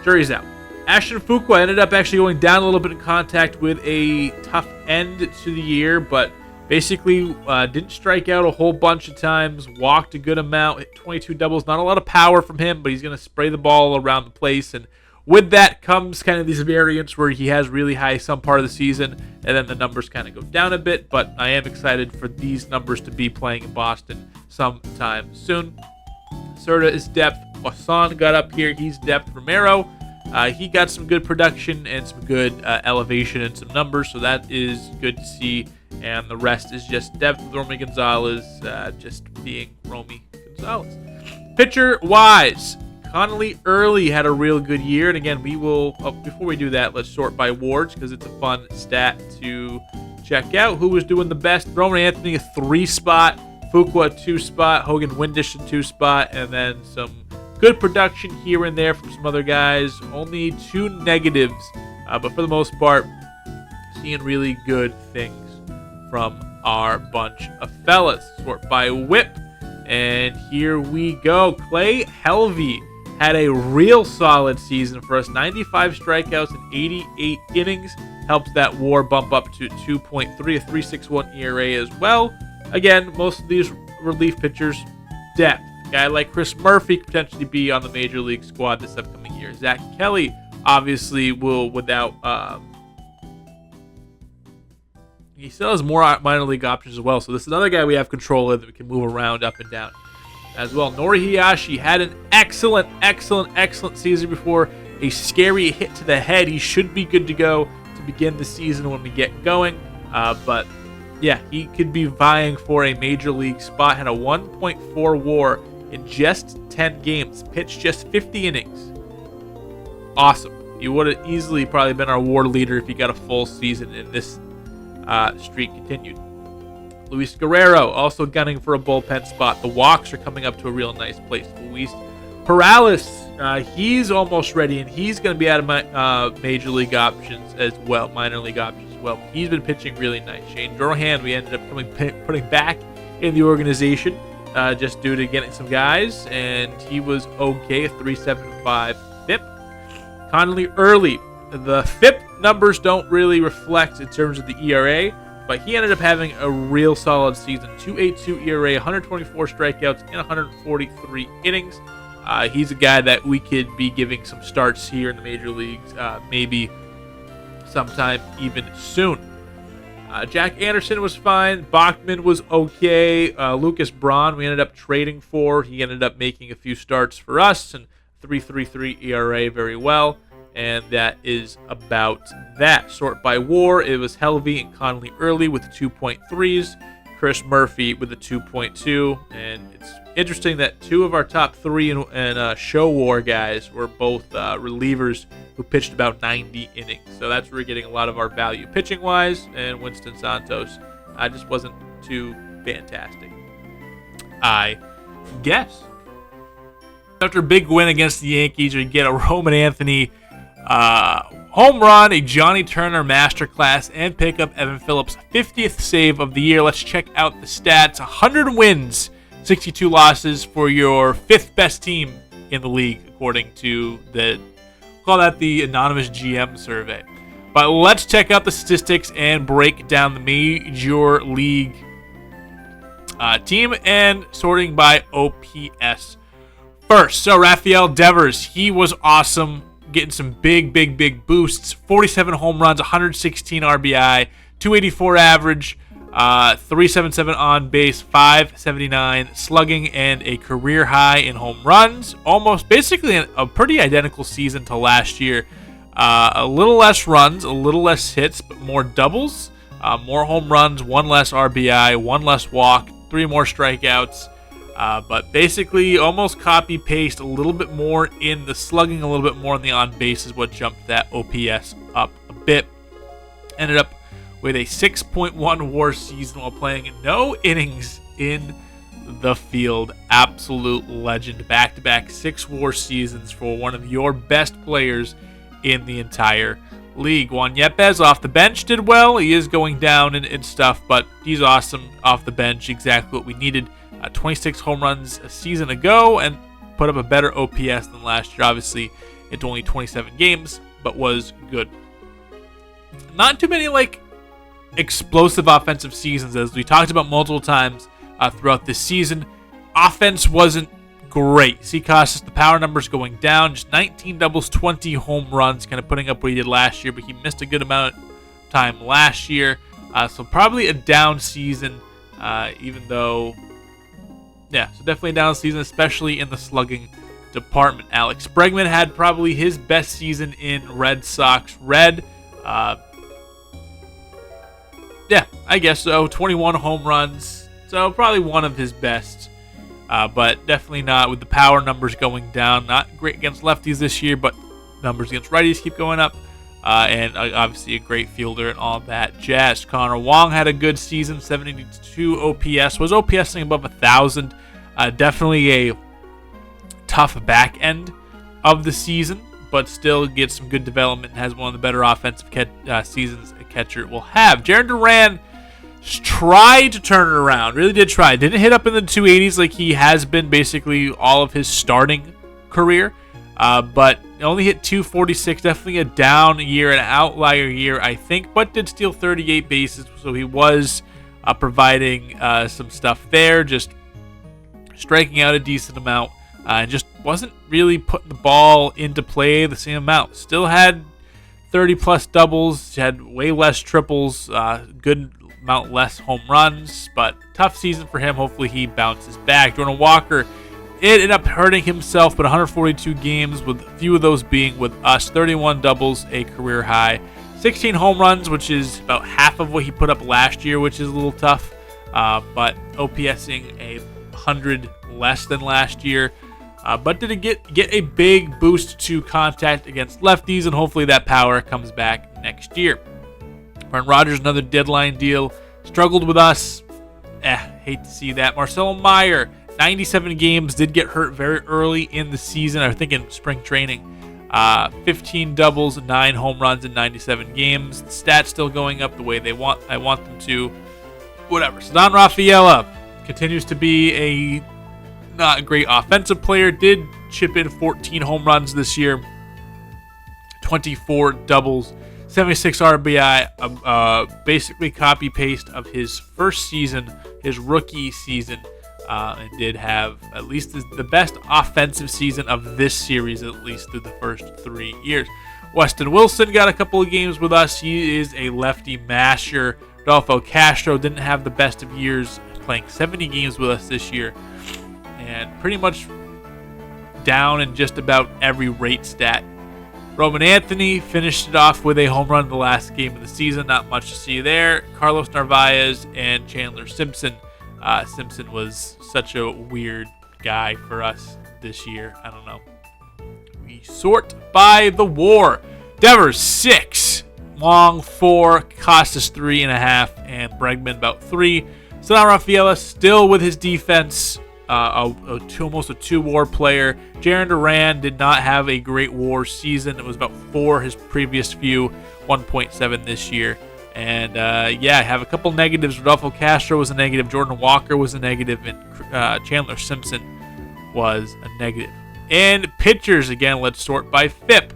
A: jury's out. Ashton Fuqua ended up actually going down a little bit in contact with a tough end to the year, but basically didn't strike out a whole bunch of times, walked a good amount, hit 22 doubles. Not a lot of power from him, but he's going to spray the ball around the place, and with that comes kind of these variants where he has really high some part of the season, and then the numbers kind of go down a bit, but I am excited for these numbers to be playing in Boston sometime soon. Serta is depth. Wasson got up here. He's depth. Romero, he got some good production and some good elevation and some numbers, so that is good to see. And the rest is just depth with Romy Gonzalez, just being Romy Gonzalez. Pitcher-wise, Connolly Early had a real good year. And again, we will, before we do that, let's sort by awards because it's a fun stat to check out. Who was doing the best? Roman Anthony, a 3-spot. Fuqua, a 2-spot. Hogan Windish, a 2-spot. And then some good production here and there from some other guys. Only 2 negatives. But for the most part, seeing really good things from our bunch of fellas. Sort by whip. And here we go. Clay Helvey had a real solid season for us. 95 strikeouts and 88 innings. Helped that WAR bump up to 2.3, a 3.61 ERA as well. Again, most of these relief pitchers, depth. A guy like Chris Murphy could potentially be on the Major League squad this upcoming year. Zach Kelly obviously will, without he still has more minor league options as well. So this is another guy we have control of that we can move around up and down as well. Nori Hiyashi had an excellent season before a scary hit to the head. He should be good to go to begin the season when we get going. But yeah, he could be vying for a major league spot. Had a 1.4 WAR in just 10 games. Pitched just 50 innings. Awesome. He would have easily probably been our WAR leader if he got a full season and this streak continued. Luis Guerrero also gunning for a bullpen spot. The walks are coming up to a real nice place. Luis Perales, he's almost ready, and he's going to be out of my major league options as well, minor league options as well. He's been pitching really nice. Shane Durhan, we ended up putting back in the organization just due to getting some guys, and he was okay, a 3.75 FIP. Connolly Early, the FIP numbers don't really reflect in terms of the ERA, but he ended up having a real solid season. 2.82 ERA, 124 strikeouts, and 143 innings. He's a guy that we could be giving some starts here in the major leagues, maybe sometime even soon. Jack Anderson was fine. Bachman was okay. Lucas Braun, we ended up trading for. He ended up making a few starts for us, and 3.33 ERA very well. And that is about that. Sort by WAR, it was Helvey and Connolly Early with the 2.3s. Chris Murphy with the 2.2. And it's interesting that two of our top three and show WAR guys were both relievers who pitched about 90 innings. So that's where we're getting a lot of our value pitching-wise. And Winston Santos just wasn't too fantastic, I guess. After a big win against the Yankees, we get a Roman Anthony home run, a Johnny Turner masterclass, and pick up Evan Phillips' 50th save of the year. Let's check out the stats. 100 wins, 62 losses for your fifth best team in the league, according to call that the anonymous GM survey. But let's check out the statistics and break down the major league team and sorting by OPS first. So Rafael Devers, he was awesome, getting some big boosts. 47 home runs, 116 RBI, 284 average, 377 on base, 579 slugging, and a career high in home runs. Almost basically a pretty identical season to last year. A little less runs, a little less hits, but more doubles, more home runs, one less RBI, one less walk, 3 more strikeouts. But basically almost copy-paste, a little bit more in the slugging, a little bit more in the on-base is what jumped that OPS up a bit. Ended up with a 6.1 WAR season while playing no innings in the field. Absolute legend. Back-to-back 6 WAR seasons for one of your best players in the entire league. Juan Yepes off the bench did well. He is going down and stuff, but he's awesome off the bench. Exactly what we needed. 26 home runs a season ago and put up a better OPS than last year. Obviously, it's only 27 games, but was good. Not too many explosive offensive seasons, as we talked about multiple times throughout this season. Offense wasn't great. Seacostas, the power numbers going down. Just 19 doubles, 20 home runs, kind of putting up what he did last year, but he missed a good amount of time last year. So probably a down season, even though... Yeah, so definitely a down season, especially in the slugging department. Alex Bregman had probably his best season in Red Sox Red. Yeah, I guess so. 21 home runs, so probably one of his best. But definitely not with the power numbers going down. Not great against lefties this year, but numbers against righties keep going up. And obviously a great fielder and all that jazz. Connor Wong had a good season, 72 OPS. Was OPSing above 1,000. Definitely a tough back end of the season, but still gets some good development and has one of the better offensive seasons a catcher will have. Jarren Duran tried to turn it around. Really did try. Didn't hit up in the 280s like he has been basically all of his starting career. But only hit 246, definitely a down year, an outlier year, I think, but did steal 38 bases, so he was providing some stuff there, just striking out a decent amount, and just wasn't really putting the ball into play the same amount. Still had 30-plus doubles, had way less triples, good amount less home runs, but tough season for him. Hopefully he bounces back. Jordan Walker ended up hurting himself, but 142 games, with a few of those being with us. 31 doubles, a career high. 16 home runs, which is about half of what he put up last year, which is a little tough. But OPSing a 100 less than last year. But did it get a big boost to contact against lefties, and hopefully that power comes back next year. Aaron Rodgers, another deadline deal. Struggled with us. Hate to see that. Marcelo Meyer, 97 games, did get hurt very early in the season. I think in spring training. 15 doubles, 9 home runs in 97 games. The stats still going up the way I want them to. Whatever. Ceddanne Rafaela continues to be a not a great offensive player. Did chip in 14 home runs this year. 24 doubles, 76 RBI. Basically copy-paste of his first season, his rookie season. And did have at least the best offensive season of this series, at least through the first 3 years. Weston Wilson got a couple of games with us. He is a lefty masher. Rodolfo Castro didn't have the best of years, playing 70 games with us this year. And pretty much down in just about every rate stat. Roman Anthony finished it off with a home run in the last game of the season. Not much to see there. Carlos Narvaez and Chandler Simpson. Simpson was such a weird guy for us this year. I don't know. We sort by the WAR. Devers 6, Long 4, Costas 3.5, and Bregman about 3. Ceddanne Rafaela still with his defense. Almost a 2 WAR player. Jarren Duran did not have a great WAR season. It was about 4 his previous few, 1.7 this year. And, I have a couple negatives. Rodolfo Castro was a negative. Jordan Walker was a negative. And Chandler Simpson was a negative. And pitchers, again, let's sort by FIP.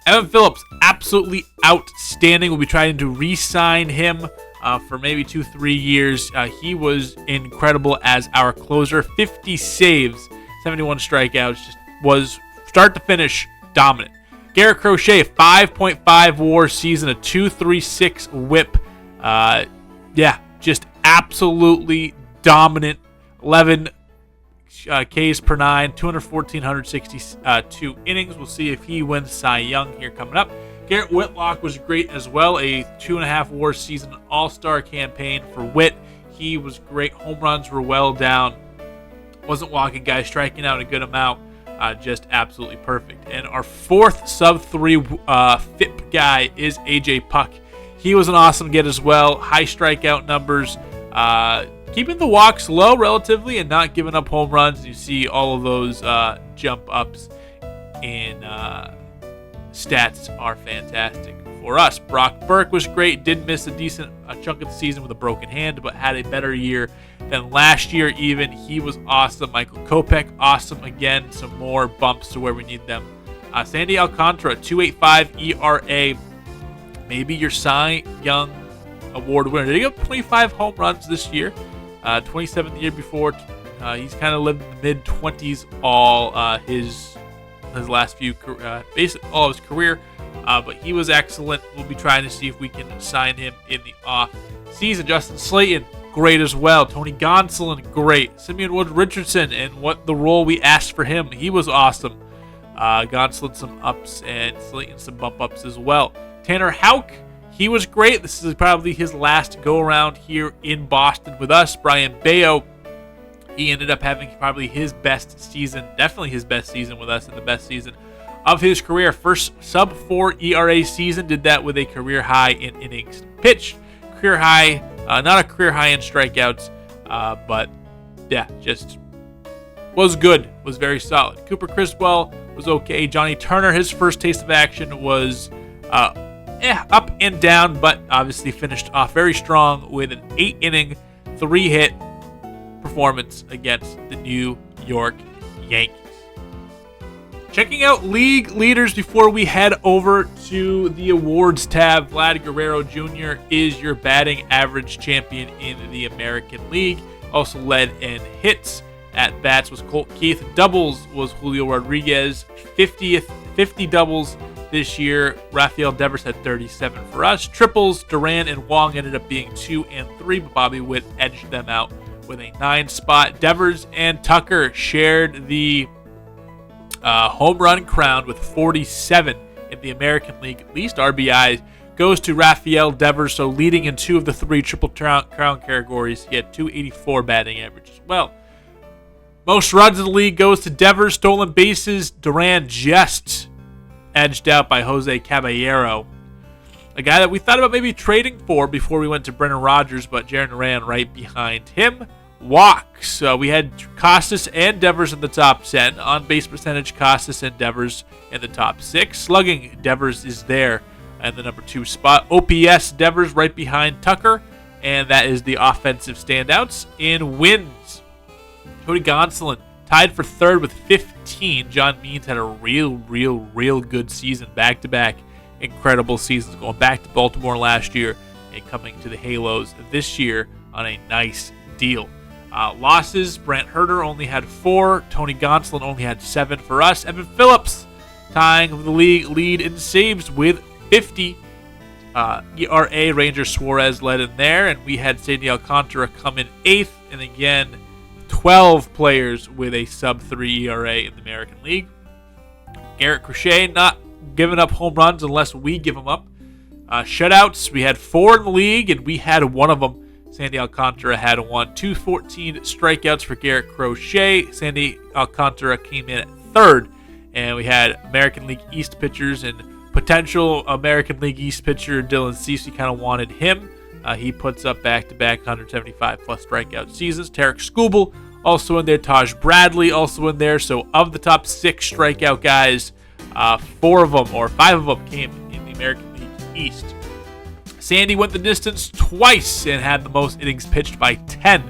A: Evan Phillips, absolutely outstanding. We'll be trying to re-sign him for maybe 2-3 years. He was incredible as our closer. 50 saves, 71 strikeouts. Just was, start to finish, dominant. Garrett Crochet, 5.5 WAR season, a 2.36 whip. Just absolutely dominant. 11 Ks per 9, 162 innings. We'll see if he wins Cy Young here coming up. Garrett Whitlock was great as well. A 2.5 WAR season, all-star campaign for Whit. He was great. Home runs were well down. Wasn't walking guys, striking out a good amount. Just absolutely perfect. And our fourth sub-3 FIP guy is AJ Puck. He was an awesome get as well. High strikeout numbers. Keeping the walks low relatively and not giving up home runs. You see all of those jump ups in stats are fantastic for us. Brock Burke was great. Did miss a decent chunk of the season with a broken hand, but had a better year than last year even. He was awesome. Michael Kopech, awesome again. Some more bumps to where we need them. Sandy Alcantara, 2.85 ERA. Maybe your Cy Young Award winner. Did he get 25 home runs this year? 27 the year before. He's kind of lived in the mid-20s all his last few, basically all of his career. But he was excellent. We'll be trying to see if we can sign him in the off season. Justin Slayton, great as well. Tony Gonsolin, great. Simeon Wood Richardson, and what the role we asked for him, he was awesome. Gonsolin some ups and Slayton some bump ups as well. Tanner Houck, he was great. This is probably his last go around here in Boston with us. Brian Bayo, he ended up having probably his best season, definitely his best season with us, and the best season of his career. First sub-4 ERA season, did that with a career high in innings pitched. Career high, not a career high in strikeouts, but yeah, just was good, was very solid. Cooper Criswell was okay. Johnny Turner, his first taste of action was up and down, but obviously finished off very strong with an 8-inning, 3-hit performance against the New York Yankees. Checking out league leaders before we head over to the awards tab. Vlad Guerrero Jr. is your batting average champion in the American League. Also led in hits. At bats was Colt Keith. Doubles was Julio Rodriguez. 50 doubles this year. Rafael Devers had 37 for us. Triples, Duran and Wong ended up being 2 and 3, but Bobby Witt edged them out with a 9 spot. Devers and Tucker shared the home run crown with 47 in the American League. Least RBI goes to Rafael Devers, so leading in 2 of the 3 triple crown categories. He had 284 batting average as well. Most runs in the league goes to Devers. Stolen bases, Duran just edged out by Jose Caballero, a guy that we thought about maybe trading for before we went to Brendan Rodgers, but Jaron Duran right behind him. Walks, we had Costas and Devers in the top 10. On base percentage, Costas and Devers in the top 6. Slugging, Devers is there in the number 2 spot. OPS, Devers right behind Tucker, and that is the offensive standouts. In wins, Cody Gonsolin tied for 3rd with 15. John Means had a real good season, back-to-back incredible seasons, going back to Baltimore last year and coming to the Halos this year on a nice deal. Losses, Brant Herter only had 4. Tony Gonsolin only had 7 for us. Evan Phillips tying the league lead in saves with 50. ERA, Ranger Suarez led in there, and we had Sandy Alcantara come in 8th, and again, 12 players with a sub-3 ERA in the American League. Garrett Crochet not giving up home runs unless we give them up. Shutouts, we had 4 in the league, and we had 1 of them. Sandy Alcantara had 1. 214 strikeouts for Garrett Crochet. Sandy Alcantara came in at 3rd, and we had American League East pitchers and potential American League East pitcher Dylan Cease. We kind of wanted him. He puts up back-to-back 175-plus strikeout seasons. Tarek Skubal also in there. Taj Bradley also in there. So of the top 6 strikeout guys, 4 of them or 5 of them came in the American League East. Sandy went the distance twice and had the most innings pitched by 10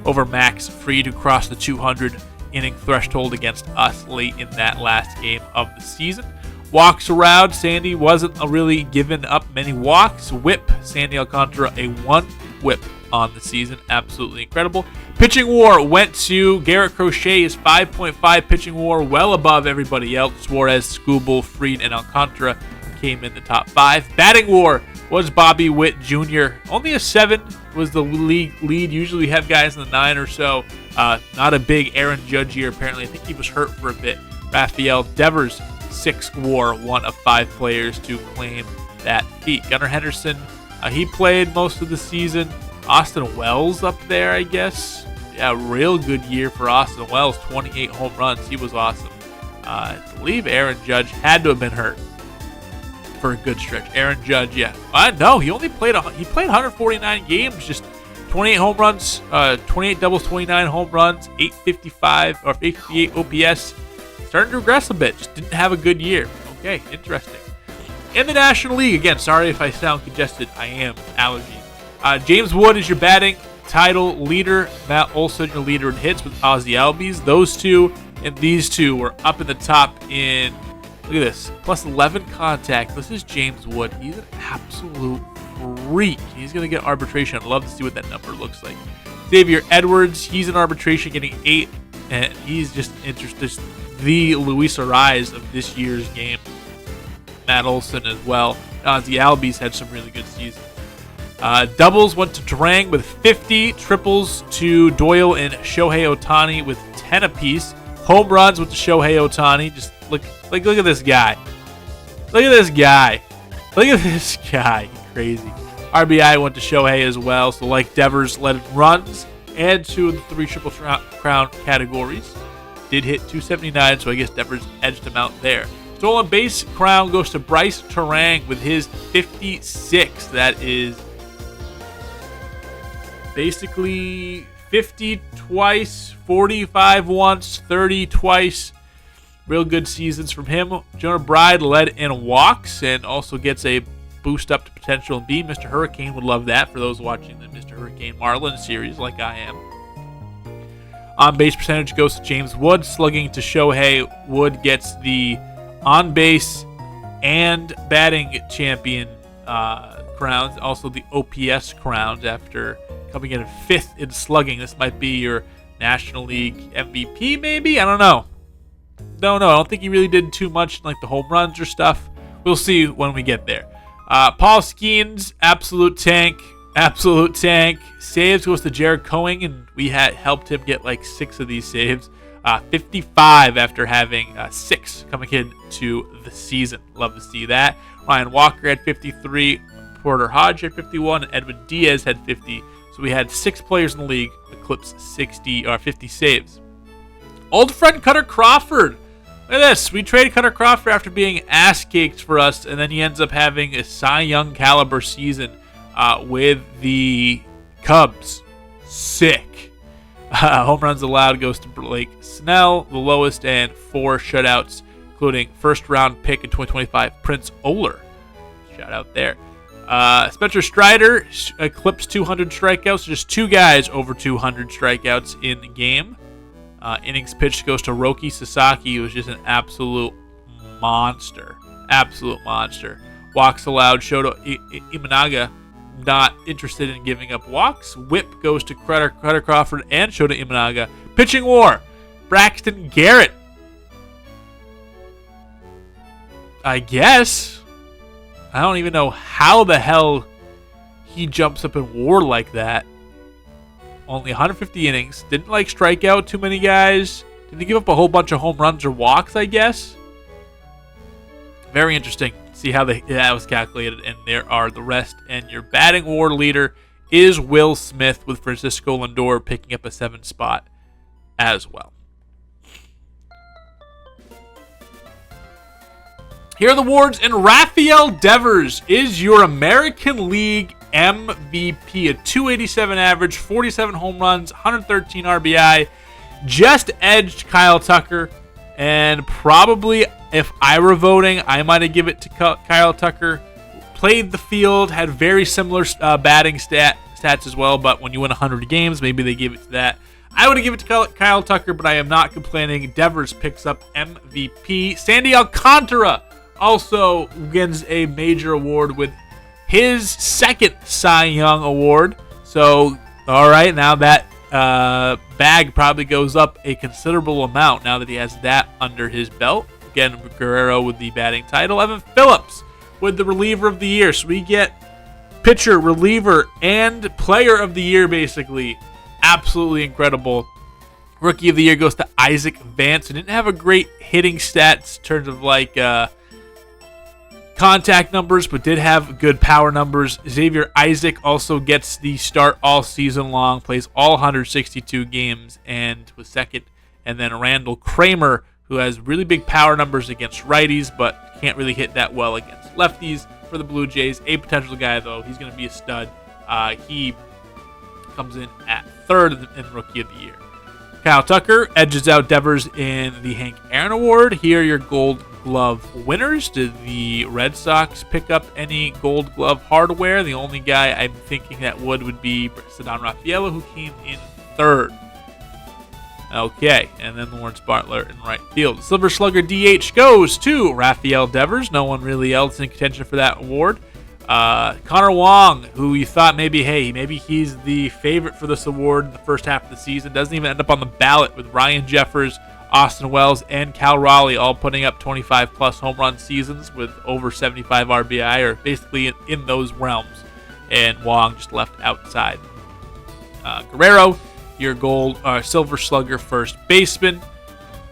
A: over Max Fried, who crossed the 200-inning threshold against us late in that last game of the season. Walks around, Sandy wasn't really giving up many walks. Whip, Sandy Alcantara, a 1 whip on the season. Absolutely incredible. Pitching WAR went to Garrett Crochet, his 5.5 pitching WAR, well above everybody else. Suarez, Skubal, Fried, and Alcantara came in the top 5. Batting WAR was Bobby Witt Jr. Only a 7 was the league lead. Usually we have guys in the 9 or so. Not a big Aaron Judge year, apparently. I think he was hurt for a bit. Rafael Devers, 6 WAR, 1 of 5 players to claim that feat. Gunnar Henderson, he played most of the season. Austin Wells up there, I guess. Yeah, real good year for Austin Wells. 28 home runs. He was awesome. I believe Aaron Judge had to have been hurt for a good stretch. Aaron Judge, yeah. No, he only played 149 games, just 28 home runs, 28 doubles, 29 home runs, 855 or 858 OPS. Starting to regress a bit. Just didn't have a good year. Okay, interesting. In the National League, again, sorry if I sound congested. I am. Allergies. James Wood is your batting title leader. Matt Olson, your leader in hits with Ozzy Albies. Those two and these two were up in the top in, look at this, plus 11 contact. This is James Wood. He's an absolute freak. He's going to get arbitration. I'd love to see what that number looks like. Xavier Edwards, he's in arbitration getting 8, and he's just interested. The Luis Ariz of this year's game. Matt Olson as well. Ozzy Albies had some really good seasons. Doubles went to Drang with 50. Triples to Doyle and Shohei Ohtani with 10 apiece. Home runs went to Shohei Ohtani. Just look at this guy. Look at this guy. Look at this guy. He's crazy. RBI went to Shohei as well. So like Devers led runs and 2 of the 3 triple crown categories. Did hit 279, so I guess Devers edged him out there. Stolen base crown goes to Bryce Terang with his 56. That is basically 50 twice, 45 once, 30 twice. Real good seasons from him. Jonah Bride led in walks and also gets a boost up to potential and B. Mr. Hurricane would love that for those watching the Mr. Hurricane Marlin series like I am. On base percentage goes to James Wood. Slugging to Shohei. Wood gets the on base and batting champion crowns. Also the OPS crowns after coming in 5th in slugging. This might be your National League MVP maybe? I don't know. I don't think he really did too much like the home runs or stuff. we'll see when we get there. Paul Skeens, absolute tank. Saves goes to Jared Cohen, and we had helped him get like 6 of these saves. 55 after having 6 coming into the season. Love to see that. Ryan Walker had 53, Porter Hodge had 51, and Edwin Diaz had 50. So we had 6 players in the league eclipse 50 saves. Old friend Cutter Crawford. Look at this. We traded Cutter Crawford after being ass kicked for us, and then he ends up having a Cy Young caliber season with the Cubs. Sick. Home runs allowed goes to Blake Snell, the lowest, and 4 shutouts, including first-round pick in 2025, Prince Oler. Shout out there. Spencer Strider eclipsed 200 strikeouts. Just 2 guys over 200 strikeouts in the game. Innings pitched goes to Roki Sasaki, who was just an absolute monster. Walks allowed, Shoto Imanaga, not interested in giving up walks. Whip goes to Cutter Crawford and Shota Imanaga. Pitching war, Braxton Garrett. I guess. I don't even know how the hell he jumps up in war like that. Only 150 innings. Didn't strike out too many guys. Didn't give up a whole bunch of home runs or walks, I guess. Very interesting. See how that was calculated, and there are the rest. And your batting war leader is Will Smith, with Francisco Lindor picking up a 7 spot as well. Here are the awards, and Rafael Devers is your American League MVP. A 287 average, 47 home runs, 113 RBI. Just edged Kyle Tucker, and probably if I were voting, I might have given it to Kyle Tucker. Played the field, had very similar batting stats as well, but when you win 100 games, maybe they give it to that. I would have given it to Kyle Tucker, but I am not complaining. Devers picks up MVP. Sandy Alcantara also wins a major award with his 2nd Cy Young award. So, all right, now that bag probably goes up a considerable amount now that he has that under his belt. Again, Guerrero with the batting title. Evan Phillips with the reliever of the year. So we get pitcher, reliever, and player of the year, basically. Absolutely incredible. Rookie of the year goes to Isaac Vance, who didn't have a great hitting stats in terms of contact numbers, but did have good power numbers. Xavier Isaac also gets the start all season long, plays all 162 games, and was 2nd. And then Randall Kramer, who has really big power numbers against righties, but can't really hit that well against lefties for the Blue Jays. A potential guy, though. He's going to be a stud. He comes in at 3rd in Rookie of the Year. Kyle Tucker edges out Devers in the Hank Aaron Award. Here are your Gold Glove winners. Did the Red Sox pick up any Gold Glove hardware? The only guy I'm thinking that would be Ceddanne Rafaela, who came in 3rd. Okay, and then Lawrence Bartlett in right field. Silver Slugger DH goes to Rafael Devers. No one really else in contention for that award. Connor Wong, who you thought maybe he's the favorite for this award in the first half of the season, doesn't even end up on the ballot, with Ryan Jeffers, Austin Wells, and Cal Raleigh all putting up 25-plus home run seasons with over 75 RBI, or basically in those realms. And Wong just left outside. Guerrero, your Silver Slugger first baseman.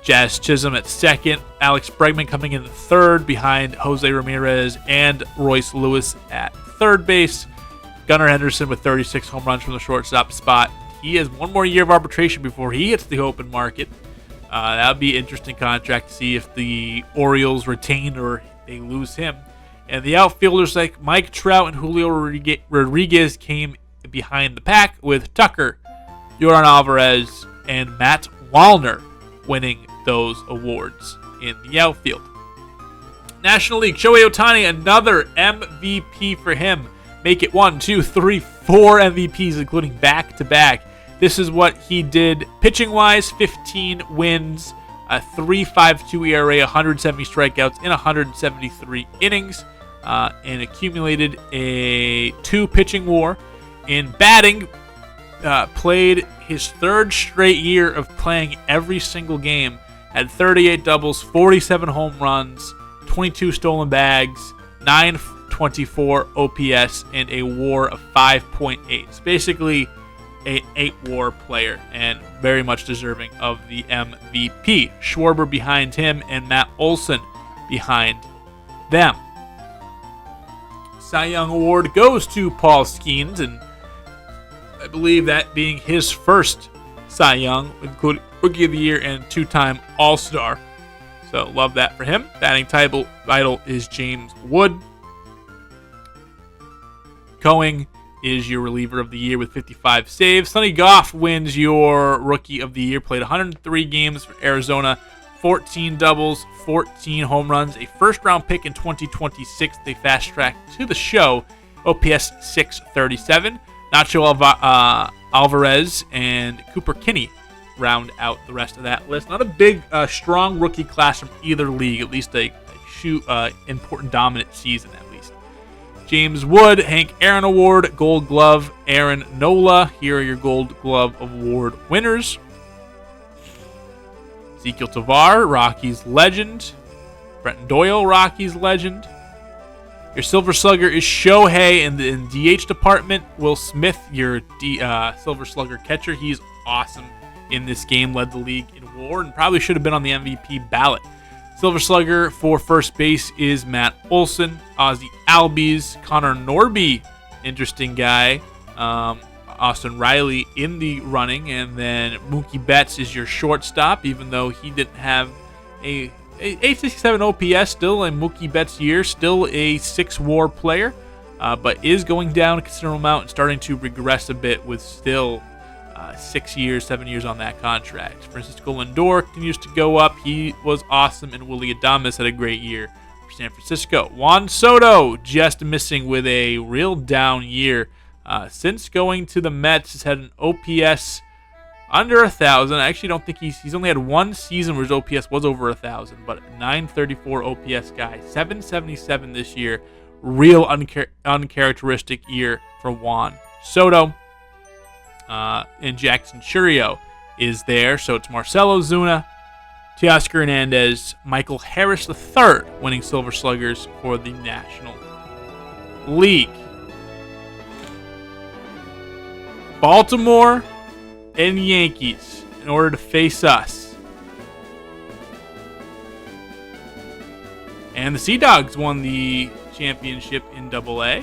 A: Jazz Chisholm at 2nd. Alex Bregman coming in 3rd behind Jose Ramirez and Royce Lewis at 3rd base. Gunnar Henderson with 36 home runs from the shortstop spot. He has 1 more year of arbitration before he hits the open market. That would be an interesting contract to see if the Orioles retain or they lose him. And the outfielders like Mike Trout and Julio Rodriguez came behind the pack, with Tucker, Yordan Alvarez, and Matt Wallner winning those awards in the outfield. National League, Shohei Ohtani, another MVP for him. Make it 1, 2, 3, 4 MVPs, including back-to-back. This is what he did pitching-wise: 15 wins, a 3.52 ERA, 170 strikeouts in 173 innings, and accumulated a 2 pitching WAR. In batting, played his 3rd straight year of playing every single game, had 38 doubles, 47 home runs, 22 stolen bags, 924 OPS, and a WAR of 5.8. It's basically an 8-WAR player and very much deserving of the MVP. Schwarber behind him and Matt Olson behind them. Cy Young Award goes to Paul Skeens, and I believe that being his first Cy Young, including Rookie of the Year and 2-time All-Star. So love that for him. Batting title is James Wood. Coing is your reliever of the year with 55 saves. Sonny Goff wins your Rookie of the Year. Played 103 games for Arizona, 14 doubles, 14 home runs, a first-round pick in 2026. They fast-tracked to the show. OPS 637. Nacho Alvarez and Cooper Kinney round out the rest of that list. Not a big, strong rookie class from either league, at least a important dominant season at least. James Wood, Hank Aaron Award, Gold Glove, Aaron Nola. Here are your Gold Glove Award winners. Ezekiel Tovar, Rockies legend. Brenton Doyle, Rockies legend. Your Silver Slugger is Shohei in the DH department. Will Smith, your Silver Slugger catcher. He's awesome in this game. Led the league in WAR and probably should have been on the MVP ballot. Silver Slugger for first base is Matt Olson. Ozzie Albies, Connor Norby, interesting guy. Austin Riley in the running. And then Mookie Betts is your shortstop, even though he didn't have a 867 OPS, still a Mookie Betts year, still a 6-WAR player, but is going down a considerable amount and starting to regress a bit with still 7 years on that contract. Francisco Lindor continues to go up. He was awesome, and Willy Adames had a great year for San Francisco. Juan Soto just missing with a real down year. Since going to the Mets, has had an OPS under 1,000. I actually don't think he's only had one season where his OPS was over 1,000, but 934 OPS guy, 777 this year. Real uncharacteristic year for Juan Soto. And Jackson Churio is there, so it's Marcelo Zuna, Teoscar Hernandez, Michael Harris III winning Silver Sluggers for the National League. Baltimore and Yankees in order to face us. And the Sea Dogs won the championship in AA.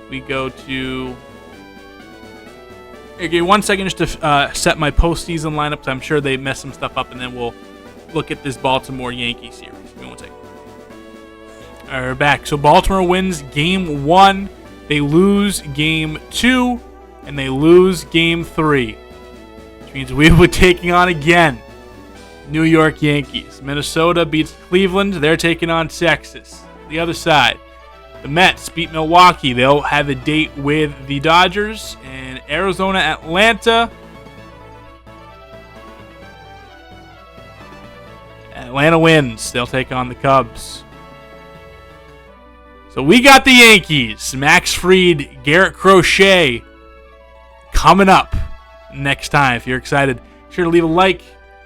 A: We go to... Here, give me 1 second just to set my postseason lineup, because I'm sure they messed some stuff up, and then we'll look at this Baltimore Yankee series. Give me 1 second. All right, we're back. So Baltimore wins Game 1. They lose Game 2. And they lose Game 3. Which means we will be taking on again New York Yankees. Minnesota beats Cleveland. They're taking on Texas. The other side, the Mets beat Milwaukee. They'll have a date with the Dodgers. And Arizona, Atlanta. Atlanta wins. They'll take on the Cubs. So we got the Yankees. Max Fried, Garrett Crochet coming up next time. If you're excited, sure to leave a like,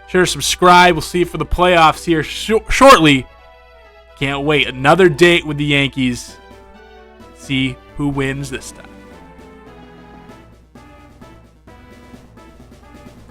A: sure to subscribe. We'll see you for the playoffs here shortly. Can't wait. Another date with the Yankees. See who wins this time.